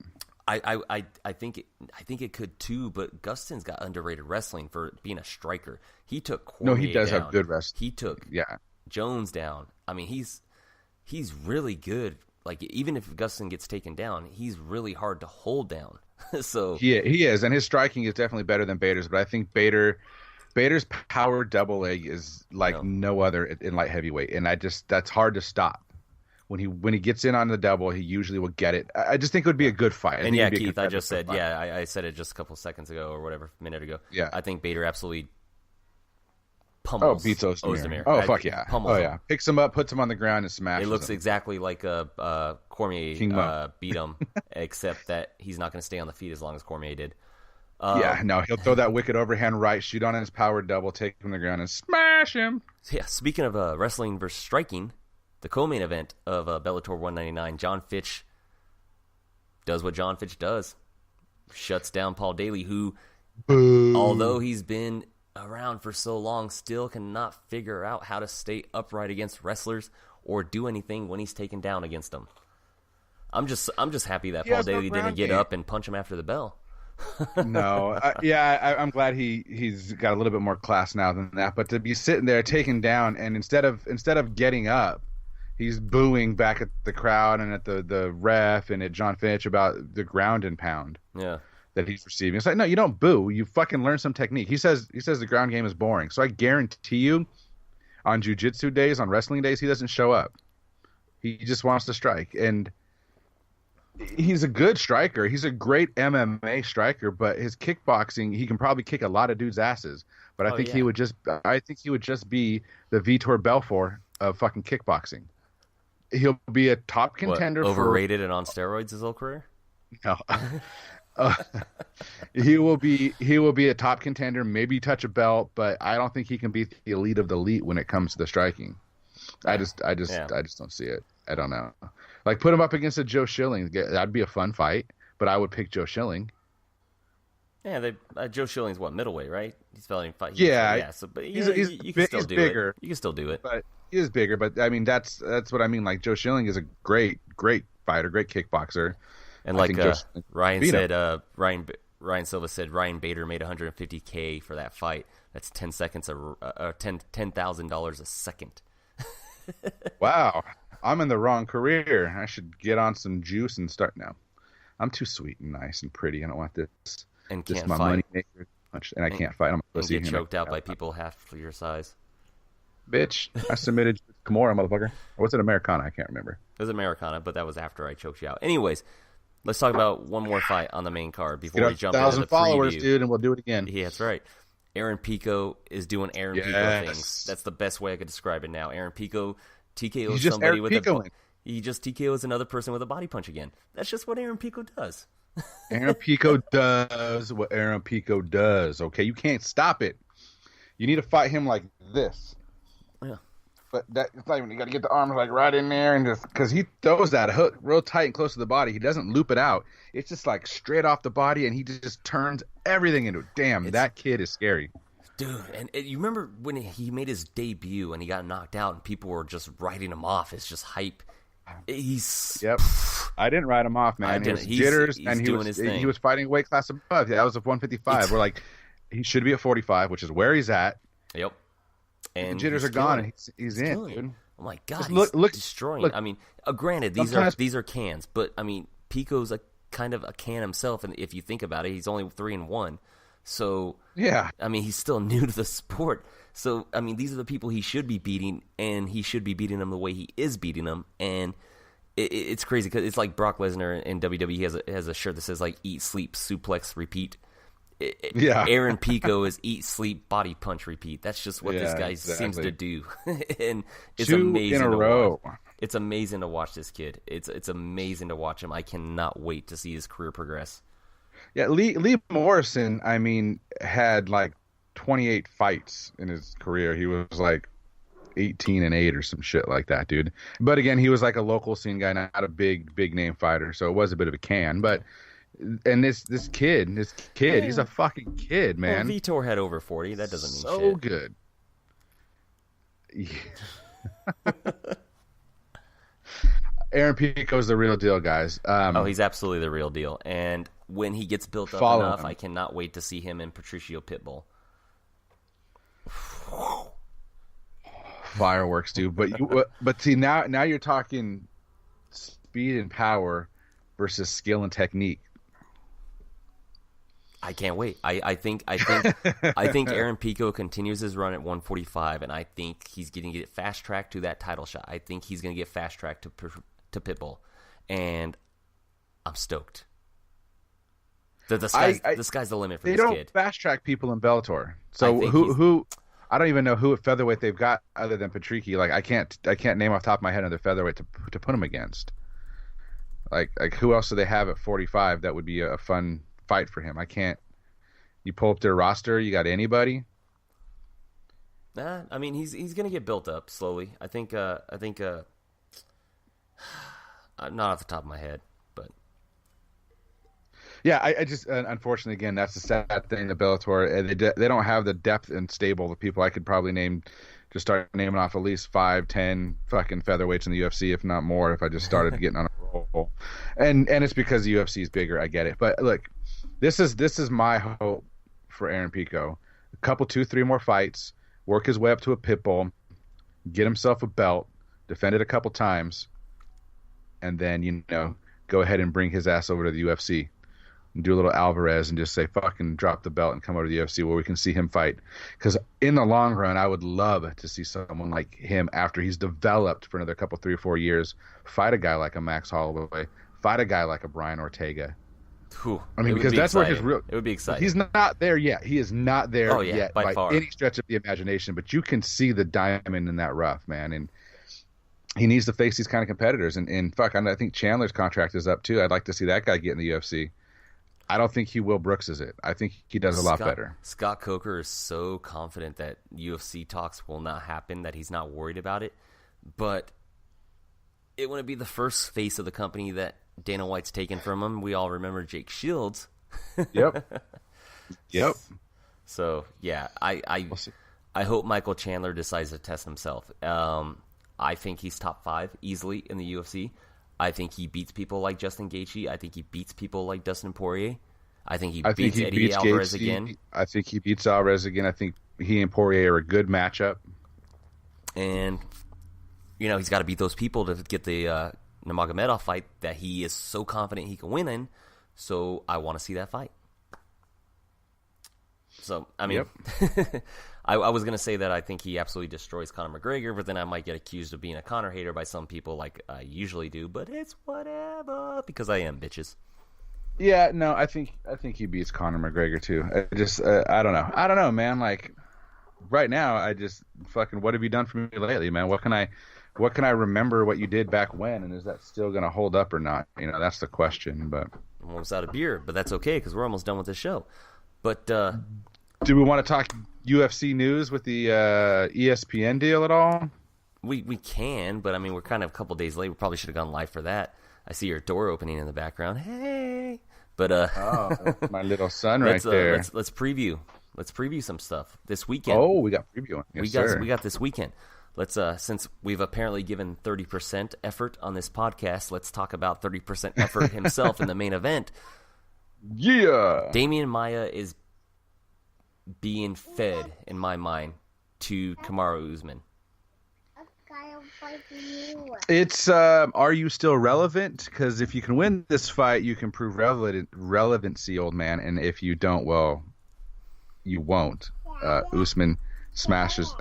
I think it could too, but Gustafsson's got underrated wrestling for being a striker. He took Cormier he does down. have good wrestling. He took Yeah. Jones down. I mean, he's really good. Like, even if Gustafsson gets taken down, he's really hard to hold down. So he is, and his striking is definitely better than Bader's. But I think Bader's power double leg is like no other in light heavyweight, and that's hard to stop. When he gets in on the double, he usually will get it. I just think it would be a good fight. And yeah, Keith, I just said, I said it just a couple seconds ago or whatever, minute ago. Yeah. I think Bader absolutely pummels beats Ozdemir. Oh, fuck yeah. Pummels him. Picks him up, puts him on the ground, and smashes It looks him. exactly like Cormier beat him, except that he's not going to stay on the feet as long as Cormier did. He'll throw that wicked overhand right, shoot on his power double, take him to the ground, and smash him. Yeah, speaking of wrestling versus striking, the co-main event of Bellator 199, John Fitch does what John Fitch does. Shuts down Paul Daly, who, although he's been around for so long, still cannot figure out how to stay upright against wrestlers or do anything when he's taken down against them. I'm just happy that Paul Daly didn't get up and punch him after the bell. No, I'm glad he's got a little bit more class now than that. But to be sitting there taken down, and instead of getting up, he's booing back at the crowd and at the ref and at John Fitch about the ground and pound that he's receiving. It's like, no, you don't boo. You fucking learn some technique. He says the ground game is boring. So I guarantee you, on jiu-jitsu days, on wrestling days, he doesn't show up. He just wants to strike, and he's a good striker. He's a great MMA striker, but his kickboxing, he can probably kick a lot of dudes' asses. But I think he would just be the Vitor Belfort of fucking kickboxing. He'll be a top contender. Overrated and on steroids his whole career? No. He will be a top contender, maybe touch a belt, but I don't think he can beat the elite of the elite when it comes to the striking. I just don't see it. I don't know. Like, put him up against a Joe Schilling. That'd be a fun fight, but I would pick Joe Schilling. Yeah, Joe Schilling's middleweight, right? He's fighting. So, but you can still do bigger. it. You can still do it. But he is bigger. But I mean, that's what I mean. Like, Joe Schilling is a great fighter, great kickboxer. And like Ryan said, Ryan Silva said Ryan Bader made $150K for that fight. That's 10 seconds $10,000 a second. Wow, I'm in the wrong career. I should get on some juice and start now. I'm too sweet and nice and pretty. I don't want this. And this can't my fight. money maker. And I can't fight. I'm a pussy. And get choked out by people half your size. Bitch, I submitted Kimura, motherfucker. Or was it Americana? I can't remember. It was Americana, but that was after I choked you out. Anyways, let's talk about one more fight on the main card before we jump into the 1,000 followers, preview. dude, and we'll do it again. Yeah, that's right. Aaron Pico is doing Aaron Pico things. That's the best way I could describe it now. Aaron Pico TKOs somebody with he just TKOs another person with a body punch again. That's just what Aaron Pico does. Aaron Pico does what Aaron Pico does. Okay, you can't stop it. You need to fight him like this. Yeah. But it's not even, you got to get the arms like right in there, and just because he throws that hook real tight and close to the body, he doesn't loop it out. It's just like straight off the body, and he just turns everything into it. Damn, that kid is scary. Dude, and you remember when he made his debut and he got knocked out and people were just writing him off as just hype. Yep. I didn't write him off, man. He was jitters, and he was fighting weight class above. Yeah, that was a 155. We're like, he should be at 45, which is where he's at. Yep. And the jitters are gone, and he's in, dude. Oh my god, he's destroying. Look, I mean, granted, these are cans, but I mean, Pico's a kind of a can himself, and if you think about it, he's only 3-1. So yeah, I mean, he's still new to the sport. So I mean, these are the people he should be beating, and he should be beating them the way he is beating them. And it's crazy because it's like Brock Lesnar in WWE has a shirt that says like "Eat, Sleep, Suplex, Repeat." Yeah, Aaron Pico is eat, sleep, body punch, repeat. That's just what this guy seems to do, and it's amazing in a row. Watch. It's amazing to watch this kid. It's amazing to watch him. I cannot wait to see his career progress. Yeah, Lee Morrison, I mean, had like 28 fights in his career. He was like 18-8 or some shit like that, dude. But again, he was like a local scene guy, not a big name fighter, so it was a bit of a can. But and this kid, he's a fucking kid, man. Well, Vitor had over 40. That doesn't mean so shit. Good. Yeah. Aaron Pico's the real deal, guys. He's absolutely the real deal. And when he gets built up enough, I cannot wait to see him in Patricio Pitbull. Fireworks, dude. But see, now you're talking speed and power versus skill and technique. I can't wait. I think Aaron Pico continues his run at 145, and I think he's going to get fast tracked to that title shot. I think he's going to get fast tracked to Pitbull, and I'm stoked. The sky's the limit for this kid. They don't fast track people in Bellator. So who? I don't even know who at featherweight they've got other than Patricky. Like I can't name off the top of my head another featherweight to put him against. Like who else do they have at 45 that would be a fun fight for him? I can't. You pull up their roster, you got anybody? Nah, I mean he's gonna get built up slowly. I think not off the top of my head, but yeah, I just unfortunately again that's the sad thing. The Bellator they don't have the depth and stable of people I could probably name. Just start naming off at least 5-10 fucking featherweights in the UFC, if not more, if I just started getting on a roll. And it's because the UFC is bigger. I get it, but look, this is my hope for Aaron Pico. A couple, 2-3 more fights, work his way up to a pit bull, get himself a belt, defend it a couple times, and then go ahead and bring his ass over to the UFC. And do a little Alvarez and just say fucking drop the belt and come over to the UFC where we can see him fight. Because in the long run, I would love to see someone like him after he's developed for another couple, 3 or 4 years, fight a guy like a Max Holloway, fight a guy like a Brian Ortega. Whew, I mean, because that's where his real. It would be exciting. He's not there yet. He is not there yet by far. any stretch of the imagination. But you can see the diamond in that rough, man. And he needs to face these kind of competitors. And fuck, I think Chandler's contract is up too. I'd like to see that guy get in the UFC. I don't think he Will Brooks is it. I think he does a lot better. Scott Coker is so confident that UFC talks will not happen that he's not worried about it. But it wouldn't be the first face of the company that Dana White's taken from him. We all remember Jake Shields. Yep. So, yeah, I hope Michael Chandler decides to test himself. I think he's top 5 easily in the UFC. I think he beats people like Justin Gaethje. I think he beats people like Dustin Poirier. I think he beats Eddie Alvarez again. I think he beats Alvarez again. I think he and Poirier are a good matchup. And, he's got to beat those people to get the Nurmagomedov fight that he is so confident he can win in. So I want to see that fight. So, I mean, yep. I was going to say that I think he absolutely destroys Conor McGregor, but then I might get accused of being a Conor hater by some people like I usually do, but it's whatever, because I am, bitches. Yeah, no, I think he beats Conor McGregor too. I don't know, man. Like right now, I just fucking, what have you done for me lately, man? What can I remember what you did back when, and is that still going to hold up or not? That's the question. But I'm almost out of beer, but that's okay because we're almost done with this show. But do we want to talk UFC news with the ESPN deal at all? We can, but I mean we're kind of a couple days late. We probably should have gone live for that. I see your door opening in the background. Hey, but that's my little son right there. Let's preview. Let's preview some stuff this weekend. Oh, we got previewing. Yes, we got this weekend. Let's since we've apparently given 30% effort on this podcast, let's talk about 30% effort himself in the main event. Yeah, Damian Maia is being fed, in my mind, to Kamaru Usman. It's are you still relevant? Because if you can win this fight, you can prove relevancy, old man. And if you don't, well, you won't. Usman smashes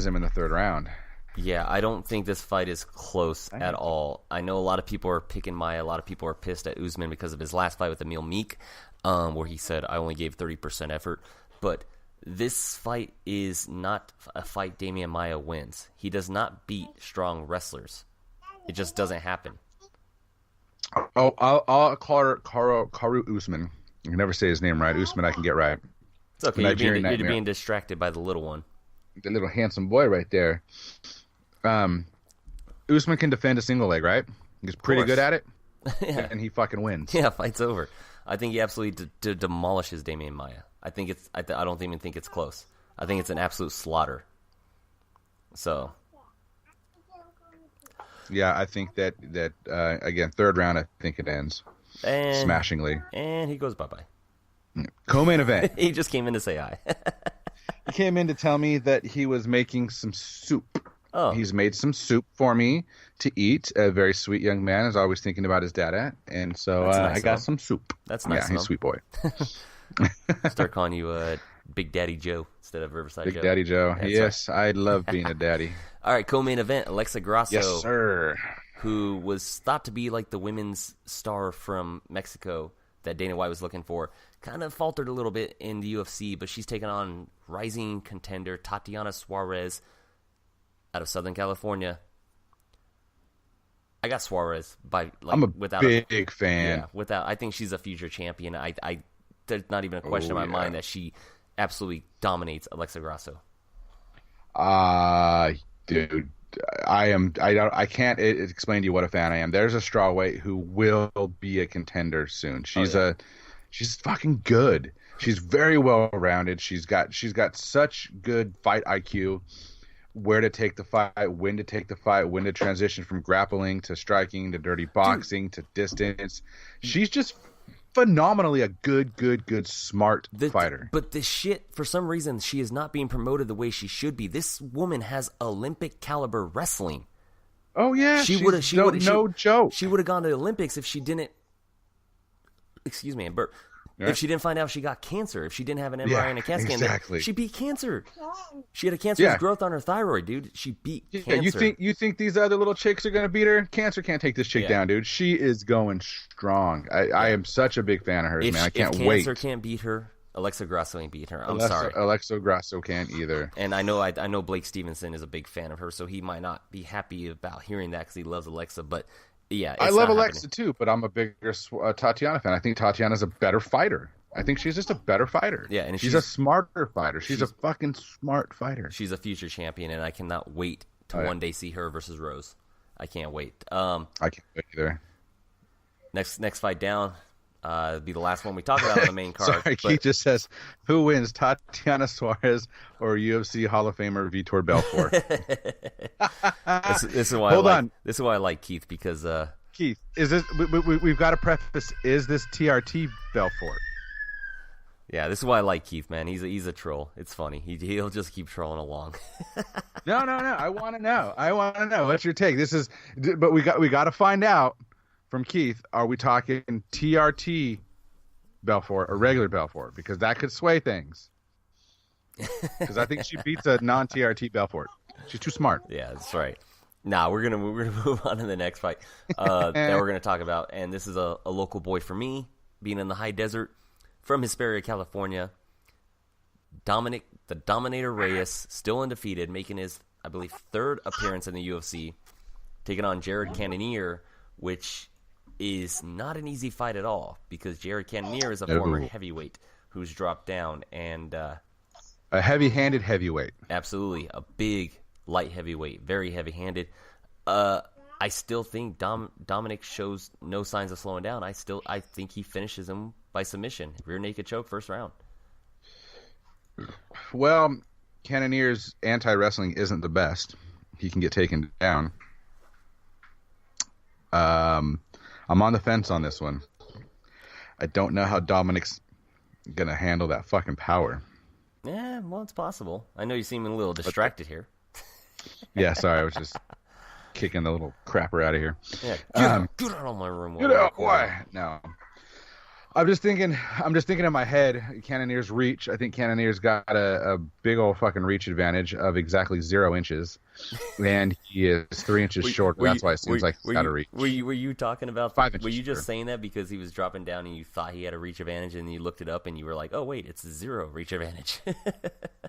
him in the 3rd round. Yeah, I don't think this fight is close at all. I know a lot of people are picking Maia. A lot of people are pissed at Usman because of his last fight with Emil Meek, where he said, I only gave 30% effort. But this fight is not a fight Damian Maia wins. He does not beat strong wrestlers. It just doesn't happen. Oh, I'll call her Karu Usman. You can never say his name right. Usman I can get right. It's okay. You're being distracted by the little one. the little handsome boy right there. Usman can defend a single leg, right? He's pretty good at it, Yeah. and he fucking wins. Yeah, fight's over. I think he absolutely demolishes Damian Maia. I think it's. I don't even think it's close. I think it's an absolute slaughter. So. Yeah, I think that again, third round, I think it ends smashingly. And he goes bye-bye. Co-main event. He just came in to say hi. He came in to tell me that he was making some soup. Oh. He's made some soup for me to eat. A very sweet young man is always thinking about his dad at. And so Nice I got some soup. That's nice. Yeah, he's a sweet boy. Start calling you Big Daddy Joe instead of Riverside Joe. Big Daddy Joe. That's yes, I love being a daddy. All right, co-main event, Alexa Grasso. Yes, sir. Who was thought to be like the women's star from Mexico that Dana White was looking for. Kind of faltered a little bit in the UFC, but she's taken on rising contender Tatiana Suarez out of Southern California. I got Suarez by like I'm a without big fan. Yeah, I think she's a future champion. I there's not even a question in my mind that she absolutely dominates Alexa Grasso. Dude, I can't explain to you what a fan I am. There's a strawweight who will be a contender soon. She's fucking good. She's very well rounded. She's got such good fight IQ. Where to take the fight, when to take the fight, when to transition from grappling to striking to dirty boxing to distance. She's just phenomenally a good, smart fighter. But this shit, for some reason, she is not being promoted the way she should be. This woman has Olympic caliber wrestling. Oh yeah, no joke. She would have gone to the Olympics if she didn't. Excuse me, Bert. Right. If she didn't find out she got cancer, if she didn't have an MRI and a CAT scan, she beat cancer. She had a cancerous growth on her thyroid, dude. She beat cancer. You think these other little chicks are gonna beat her? Cancer can't take this chick down, dude. She is going strong. I am such a big fan of hers, man. I can't wait. If cancer can't beat her, Alexa Grasso ain't beat her. I'm sorry. Alexa Grasso can't either. And I know Blake Stevenson is a big fan of her, so he might not be happy about hearing that because he loves Alexa, but. Yeah, I love Alexa too, but I'm a bigger Tatiana fan. I think Tatiana's a better fighter. I think she's just a better fighter. Yeah, and she's a smarter fighter. She's a fucking smart fighter. She's a future champion, and I cannot wait to one day see her versus Rose. I can't wait. I can't wait either. Next fight down, be the last one we talk about on the main card. Sorry, Keith just says, who wins, Tatiana Suarez or UFC Hall of Famer Vitor Belfort? This is why This is why I like Keith, because Keith, is this we've got to preface, is this TRT Belfort? Yeah, this is why I like Keith, man. He's a troll. It's funny. He'll just keep trolling along. No. I want to know. What's your take? But we got to find out from Keith. Are we talking TRT Belfort or regular Belfort? Because that could sway things. Because I think she beats a non-TRT Belfort. She's too smart. Yeah, that's right. Nah, we're gonna move on to the next fight that we're gonna talk about, and this is a local boy for me, being in the high desert from Hesperia, California. Dominic the Dominator Reyes, still undefeated, making his, I believe, third appearance in the UFC, taking on Jared Cannonier, which is not an easy fight at all, because Jared Cannonier is a former heavyweight who's dropped down, and a heavy-handed heavyweight. Absolutely, a big light heavyweight, very heavy-handed. I still think Dominic shows no signs of slowing down. I think he finishes him by submission, rear naked choke, first round. Well, Cannonier's anti-wrestling isn't the best. He can get taken down. I'm on the fence on this one. I don't know how Dominic's gonna handle that fucking power. Yeah, well, it's possible. I know you seem a little distracted here. Yeah, sorry, I was just kicking the little crapper out of here. Yeah, get out of my room. Get out, boy. No. I'm just thinking in my head, Cannonier's reach. I think Cannonier's got a big old fucking reach advantage of exactly 0 inches. And he is 3 inches short. That's why it seems like he's got a reach. Were you talking about 5 inches? Were you just saying that because he was dropping down and you thought he had a reach advantage, and you looked it up and you were like, oh wait, it's 0 reach advantage?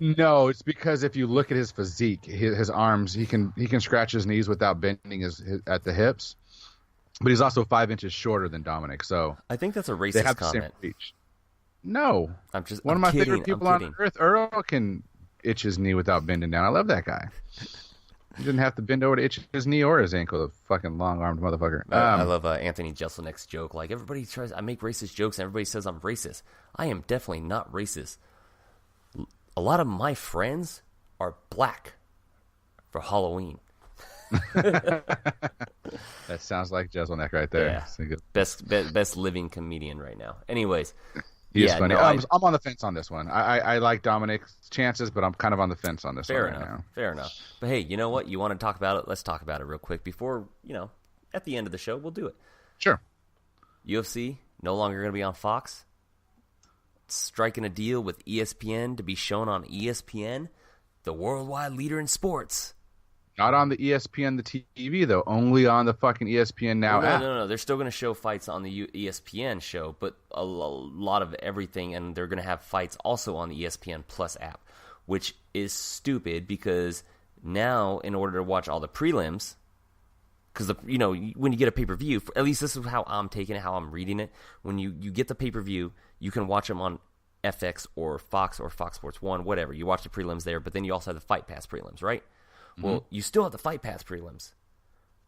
No, it's because if you look at his physique, his arms, he can scratch his knees without bending his at the hips. But he's also 5 inches shorter than Dominic, so I think that's a racist they have comment. the same reach. No, one of my favorite people on earth, Earl, can itch his knee without bending down. I love that guy. He didn't have to bend over to itch his knee or his ankle, the fucking long-armed motherfucker. I love Anthony Jeselnik's joke. Like, I make racist jokes, and everybody says I'm racist. I am definitely not racist. A lot of my friends are black for Halloween. That sounds like Jeselnik right there. Yeah. Best living comedian right now. Anyways. He is funny. No, I'm on the fence on this one. I like Dominic's chances, but I'm kind of on the fence on this one right now. Fair enough. But hey, you know what? You want to talk about it? Let's talk about it real quick before, at the end of the show, we'll do it. Sure. UFC, no longer going to be on Fox. Striking a deal with ESPN to be shown on ESPN, the worldwide leader in sports. Not on the ESPN, the TV, though. Only on the fucking ESPN Now app. No. They're still going to show fights on the ESPN show, but a lot of everything, and they're going to have fights also on the ESPN Plus app, which is stupid because now, in order to watch all the prelims, because when you get a pay-per-view, at least this is how I'm taking it, how I'm reading it. When you get the pay-per-view, you can watch them on FX or Fox Sports 1, whatever. You watch the prelims there, but then you also have the Fight Pass prelims, right? Well, you still have the Fight Pass prelims,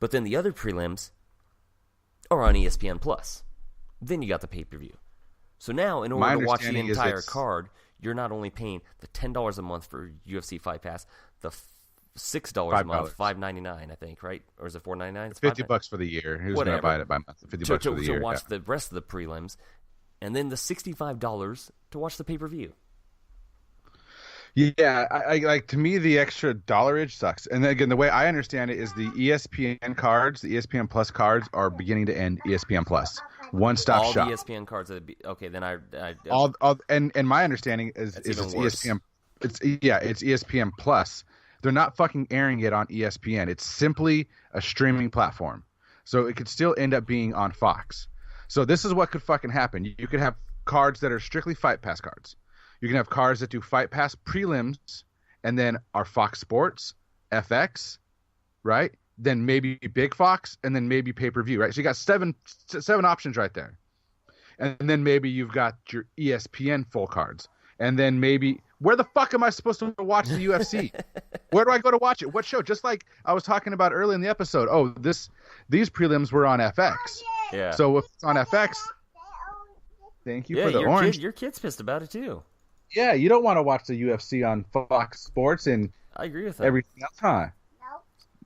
but then the other prelims are on ESPN Plus. Then you got the pay-per-view. So now, in order to watch the entire card, you're not only paying the $10 a month for UFC Fight Pass, the $6 a month, $5.99, I think, right? Or is it $4.99? $50 for the year. Who's going to buy it by month? $50 for the year. To watch the rest of the prelims, and then the $65 to watch the pay-per-view. Yeah, I like, to me, the extra dollarage sucks. And then, again, the way I understand it is the ESPN cards, the ESPN Plus cards, are beginning to end ESPN Plus. One-stop shop. All the ESPN cards. Okay, then and my understanding is it's ESPN. It's ESPN Plus. They're not fucking airing it on ESPN. It's simply a streaming platform. So it could still end up being on Fox. So this is what could fucking happen. You could have cards that are strictly Fight Pass cards. You can have cards that do Fight Pass prelims and then are Fox Sports, FX, right? Then maybe Big Fox, and then maybe pay-per-view, right? So you got seven options right there. And then maybe you've got your ESPN full cards. And then maybe – where the fuck am I supposed to watch the UFC? Where do I go to watch it? What show? Just like I was talking about early in the episode. Oh, these prelims were on FX. Yeah. So if it's on FX – thank you for the orange. Your kid's pissed about it too. Yeah, you don't want to watch the UFC on Fox Sports and I agree with that. Everything else, huh? No.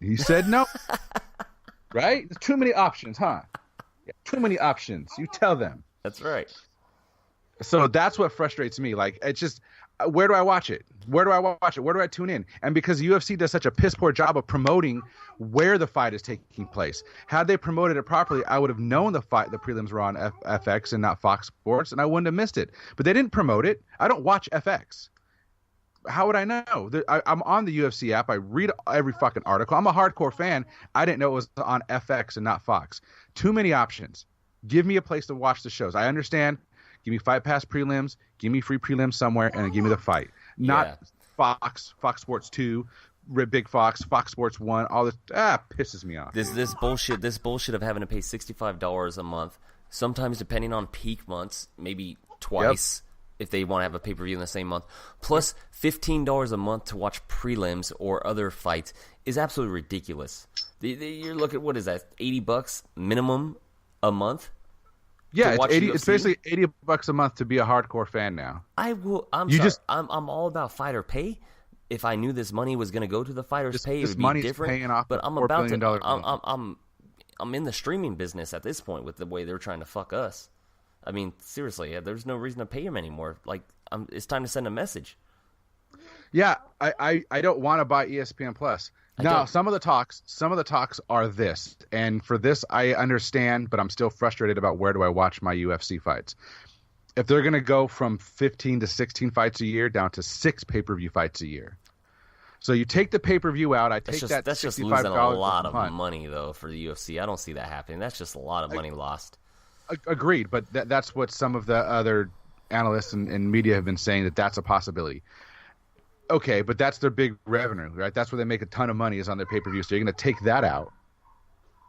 He said no. Right? There's too many options, huh? Yeah, too many options. You tell them. That's right. So that's what frustrates me. Like, it's just, where do I watch it? Where do I watch it? Where do I tune in? And because UFC does such a piss poor job of promoting where the fight is taking place. Had they promoted it properly, I would have known the prelims were on FX and not Fox Sports, and I wouldn't have missed it. But they didn't promote it. I don't watch FX. How would I know? I'm on the UFC app. I read every fucking article. I'm a hardcore fan. I didn't know it was on FX and not Fox. Too many options. Give me a place to watch the shows. I understand. Give me Fight Pass prelims. Give me free prelims somewhere, and then give me the fight. Not Fox Sports 2, Big Fox, Fox Sports 1. All this pisses me off. This bullshit of having to pay $65 a month. Sometimes, depending on peak months, maybe twice if they want to have a pay-per-view in the same month. Plus $15 a month to watch prelims or other fights is absolutely ridiculous. You're looking, what is that? $80 minimum a month. Yeah, it's basically $80 a month to be a hardcore fan now. I'm all about fighter pay. If I knew this money was going to go to the fighters' pay, it would be different. Paying off, but I'm about to. I'm in the streaming business at this point with the way they're trying to fuck us. I mean, seriously, there's no reason to pay them anymore. Like, it's time to send a message. Yeah, I don't want to buy ESPN Plus. Now, some of the talks are this, and for this I understand, but I'm still frustrated about where do I watch my UFC fights. If they're going to go from 15 to 16 fights a year down to 6 pay-per-view fights a year. So you take the pay-per-view out, that's just losing a lot of money, though, for the UFC. I don't see that happening. That's just a lot of money lost. Agreed, but that's what some of the other analysts and media have been saying, that's a possibility. Okay, but that's their big revenue, right? That's where they make a ton of money is on their pay-per-view. So you're going to take that out.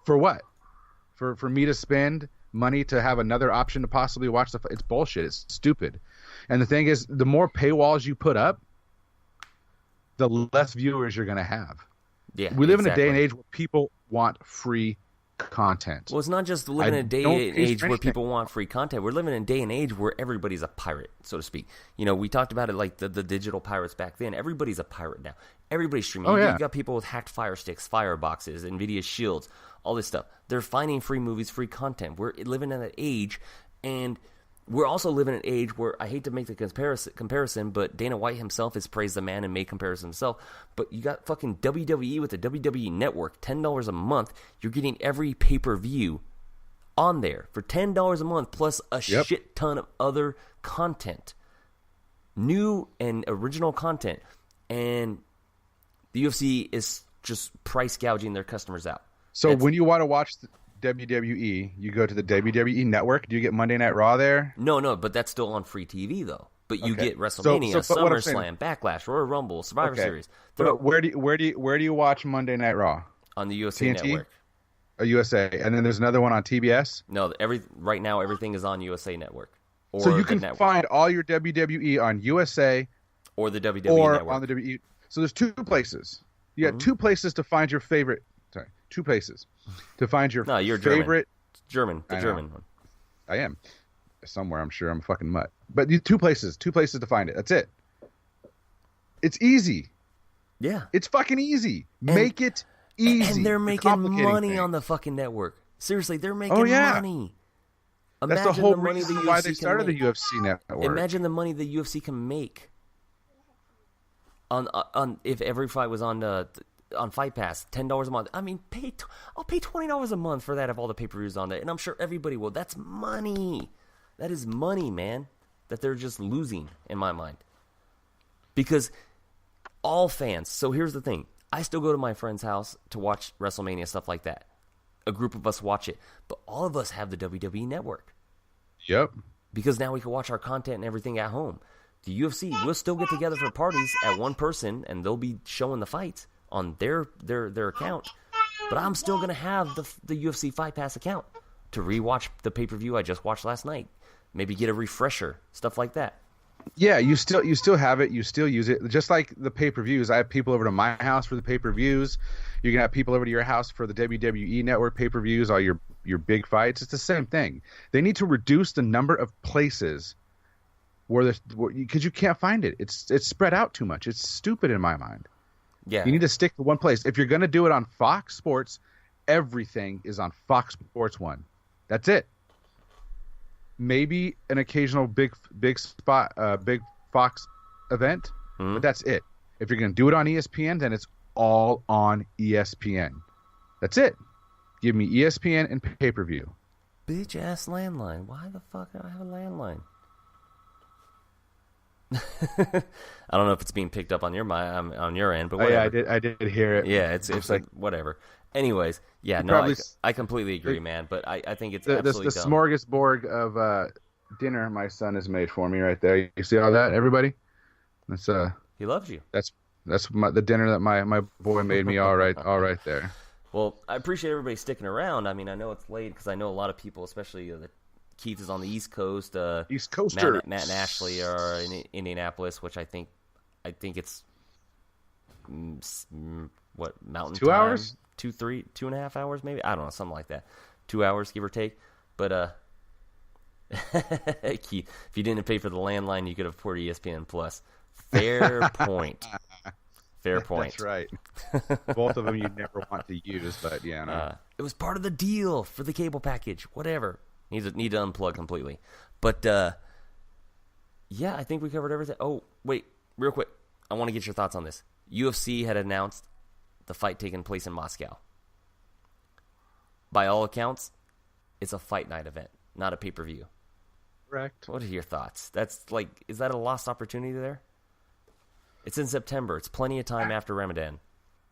For what? For me to spend money to have another option to possibly watch it's bullshit. It's stupid. And the thing is, the more paywalls you put up, the less viewers you're going to have. Yeah, we live in a day and age where people want free content. Well, it's not just living in a day and age where people want free content. We're living in a day and age where everybody's a pirate, so to speak. You know, we talked about it like the digital pirates back then. Everybody's a pirate now. Everybody's streaming. Oh, yeah. You got people with hacked Fire Sticks, Fireboxes, NVIDIA Shields, all this stuff. They're finding free movies, free content. We're living in that age, and we're also living in an age where I hate to make the comparison, but Dana White himself has praised the man and made comparison himself. But you got fucking WWE with the WWE Network, $10 a month. You're getting every pay-per-view on there for $10 a month plus a shit ton of other content, new and original content. And the UFC is just price gouging their customers out. So when you want to watch WWE, you go to the WWE Network. Do you get Monday Night Raw there? No, but that's still on free TV though. But you get WrestleMania, SummerSlam, Backlash, Royal Rumble, Survivor Series. But where do you watch Monday Night Raw? On the USA TNT? Network. USA, and then there's another one on TBS. No, right now everything is on USA Network. Or so you can find all your WWE on USA or the WWE or Network. on the WWE. So there's two places. You got two places to find your favorite. Sorry, two places to find your favorite. German. The German one. I am somewhere. I'm sure I'm a fucking mutt. But you two places to find it. That's it. It's easy. Yeah, it's fucking easy. Make it easy. And they're making money on the fucking network. Seriously, they're making money. That's the whole reason why they started the UFC network. Imagine the money the UFC can make on if every fight was on Fight Pass, $10 a month. I mean, I'll pay $20 a month for that if all the pay-per-views on there, and I'm sure everybody will. That's money. That is money, man. That they're just losing in my mind. Because all fans. So here's the thing. I still go to my friend's house to watch WrestleMania, stuff like that. A group of us watch it, but all of us have the WWE Network. Yep. Because now we can watch our content and everything at home. The UFC, we'll still get together for parties at one person, and they'll be showing the fights on their account. But I'm still going to have the UFC Fight Pass account to rewatch the pay-per-view I just watched last night. Maybe get a refresher, stuff like that. Yeah, you still have it. You still use it. Just like the pay-per-views. I have people over to my house for the pay-per-views. You can have people over to your house for the WWE Network pay-per-views, all your big fights. It's the same thing. They need to reduce the number of places because you can't find it. It's spread out too much. It's stupid in my mind. Yeah. You need to stick to one place. If you're going to do it on Fox Sports, everything is on Fox Sports 1. That's it. Maybe an occasional big Fox event, but that's it. If you're going to do it on ESPN, then it's all on ESPN. That's it. Give me ESPN and pay-per-view. Bitch ass landline. Why the fuck do I have a landline? I don't know if it's being picked up on your end, but whatever. I did hear it. Yeah, it's like whatever. Anyways, yeah, I completely agree, man. But I think it's absolutely the dumb. Smorgasbord of dinner my son has made for me right there. You see all that, everybody? That's he loves you. That's the dinner that my boy made me. all right there. Well, I appreciate everybody sticking around. I mean, I know it's late because I know a lot of people, especially Keith is on the East Coast. East Coaster. Matt and Ashley are in Indianapolis, which I think it's what mountain 2 time? hours? 2.5 hours, maybe. I don't know, something like that. 2 hours, give or take. But Keith, if you didn't pay for the landline, you could have afforded ESPN Plus. Fair point. Fair point. That's right. Both of them you never want to use, but yeah. No. It was part of the deal for the cable package. Whatever. Need to unplug completely. But yeah, I think we covered everything. Oh, wait, real quick. I want to get your thoughts on this. UFC had announced the fight taking place in Moscow. By all accounts, it's a fight night event, not a pay-per-view. Correct. What are your thoughts? Is that a lost opportunity there? It's in September. It's plenty of time after Ramadan.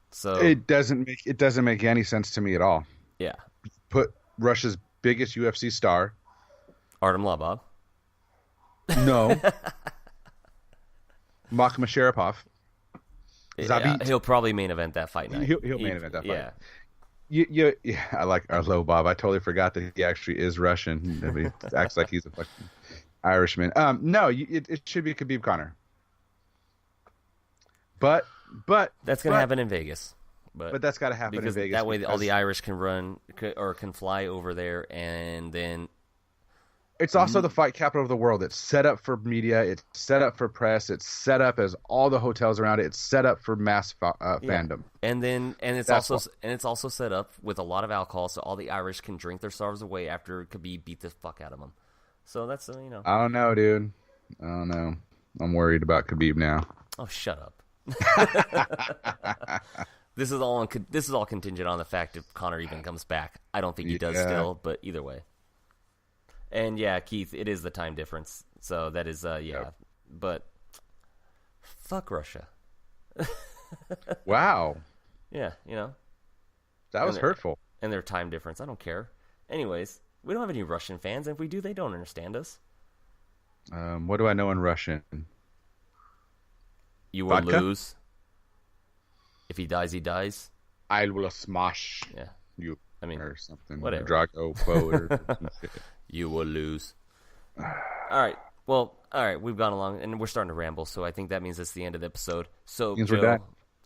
So it doesn't make any sense to me at all. Yeah. Put Russia's biggest UFC star, Artem Lobov. No. Makhmud Sharapov. He'll probably main event that fight night. He'll main event that fight. Yeah. I like Lobov. I totally forgot that he actually is Russian. He acts like he's a fucking Irishman. No, it should be Khabib Conor. But But that's going to happen in Vegas. But that's got to happen in Vegas. That way all the Irish can fly over there, and then... It's also the fight capital of the world. It's set up for media. It's set up for press. It's set up as all the hotels around it. It's set up for mass fandom. And it's also set up with a lot of alcohol, so all the Irish can drink their sorrows away after Khabib beat the fuck out of them. So that's I don't know, dude. I don't know. I'm worried about Khabib now. Oh, shut up. This is all contingent on the fact if Conor even comes back. I don't think he does still, but either way. And yeah, Keith, it is the time difference. So that is, Yep. But fuck Russia. Wow. Yeah, That was hurtful. And their time difference. I don't care. Anyways, we don't have any Russian fans. And if we do, they don't understand us. What do I know in Russian? You will lose. If he dies, he dies. I will smash you. Or something. Whatever. Drago quote or You will lose. All right. We've gone along, and we're starting to ramble, so I think that means it's the end of the episode. So, Joe,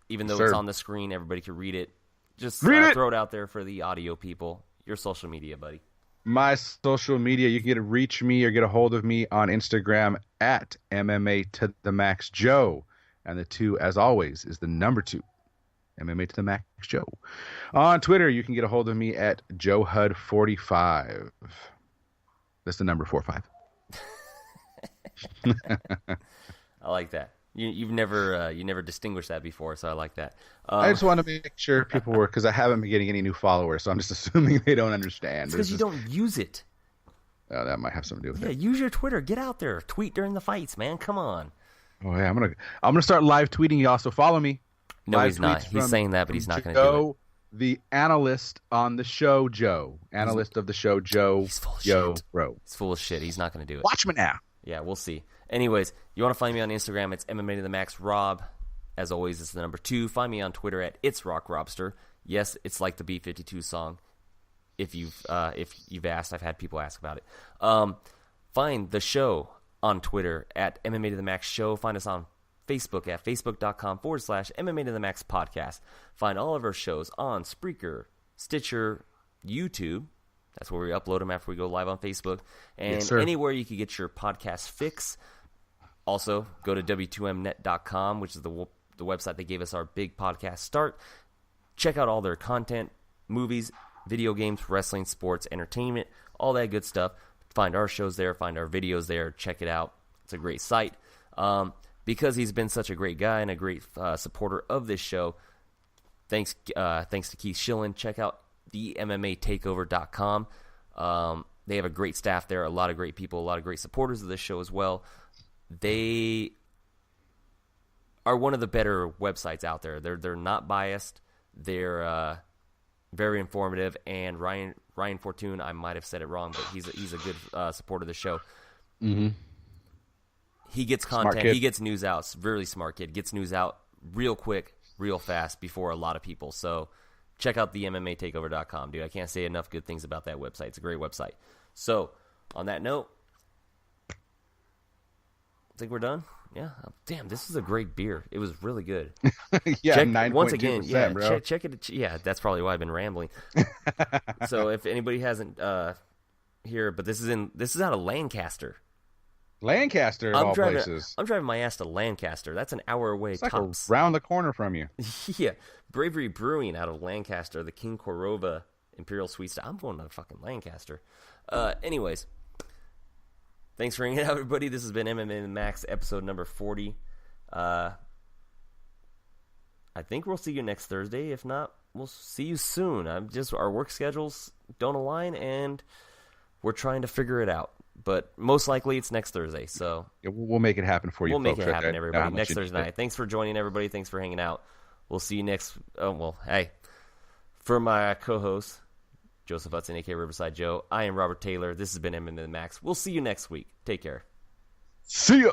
even though it's on the screen, everybody can read it. Just throw it out there for the audio people. Your social media, buddy. My social media, you can reach me or get a hold of me on Instagram at MMA to the Max Joe. And the 2, as always, is the number 2. MMA to the Max Joe. On Twitter, you can get a hold of me at JoeHud45. That's the number 45. I like that. You never distinguished that before, so I like that. I just want to make sure people were, because I haven't been getting any new followers, so I'm just assuming they don't understand. It's because you don't use it. Oh, that might have something to do with it. Yeah, use your Twitter. Get out there. Tweet during the fights, man. Come on. Oh yeah, I'm gonna start live tweeting y'all. So follow me. No, live he's not. He's saying that, but he's not going to do it. The analyst on the show, Joe. Analyst of the show, Joe. He's full of shit. He's full of shit. He's not going to do it. Watch me now. Yeah, we'll see. Anyways, you want to find me on Instagram? It's MMA to the Max Rob. As always, it's the number 2. Find me on Twitter at It's Rock Robster. Yes, it's like the B-52 song. If you've asked, I've had people ask about it. Find the show on Twitter at MMA to the Max Show. Find us on Facebook at facebook.com/MMA to the Max Podcast. Find all of our shows on Spreaker, Stitcher, YouTube. That's where we upload them after we go live on Facebook. And anywhere you can get your podcast fix. Also, go to W2Mnet.com, which is the website that gave us our big podcast start. Check out all their content, movies, video games, wrestling, sports, entertainment, all that good stuff. Find our shows there. Find our videos there. Check it out. It's a great site. Because he's been such a great guy and a great supporter of this show, thanks to Keith Schillen. Check out the MMAtakeover.com. They have a great staff there, a lot of great people, a lot of great supporters of this show as well. They are one of the better websites out there. They're not biased. They're very informative. And Ryan Fortune, I might have said it wrong, but he's a good supporter of the show. Mm-hmm. He gets content. He gets news out. Really smart kid. Gets news out real quick, real fast before a lot of people. So check out the MMAtakeover.com, dude. I can't say enough good things about that website. It's a great website. So on that note, I think we're done. Yeah. Damn, this is a great beer. It was really good. Yeah, 9.2%, once again, yeah, bro. check it. Yeah, that's probably why I've been rambling. So if anybody hasn't here, but this is out of Lancaster. Lancaster, of all places. I'm driving my ass to Lancaster. That's an hour away. It's like tops. around the corner from you. Yeah. Bravery Brewing out of Lancaster, the King Korova Imperial Sweet Stout. I'm going to fucking Lancaster. Anyways, thanks for hanging out, everybody. This has been MMA Max, episode number 40. I think we'll see you next Thursday. If not, we'll see you soon. Our work schedules don't align, and we're trying to figure it out. But most likely it's next Thursday. So yeah, we'll make it happen for you. We'll make it happen, everybody. Next Thursday night. Thanks for joining, everybody. Thanks for hanging out. We'll see you next. Oh, well, hey. For my co-host, Joseph Hudson, a.k.a. Riverside Joe, I am Robert Taylor. This has been MMA Max. We'll see you next week. Take care. See ya.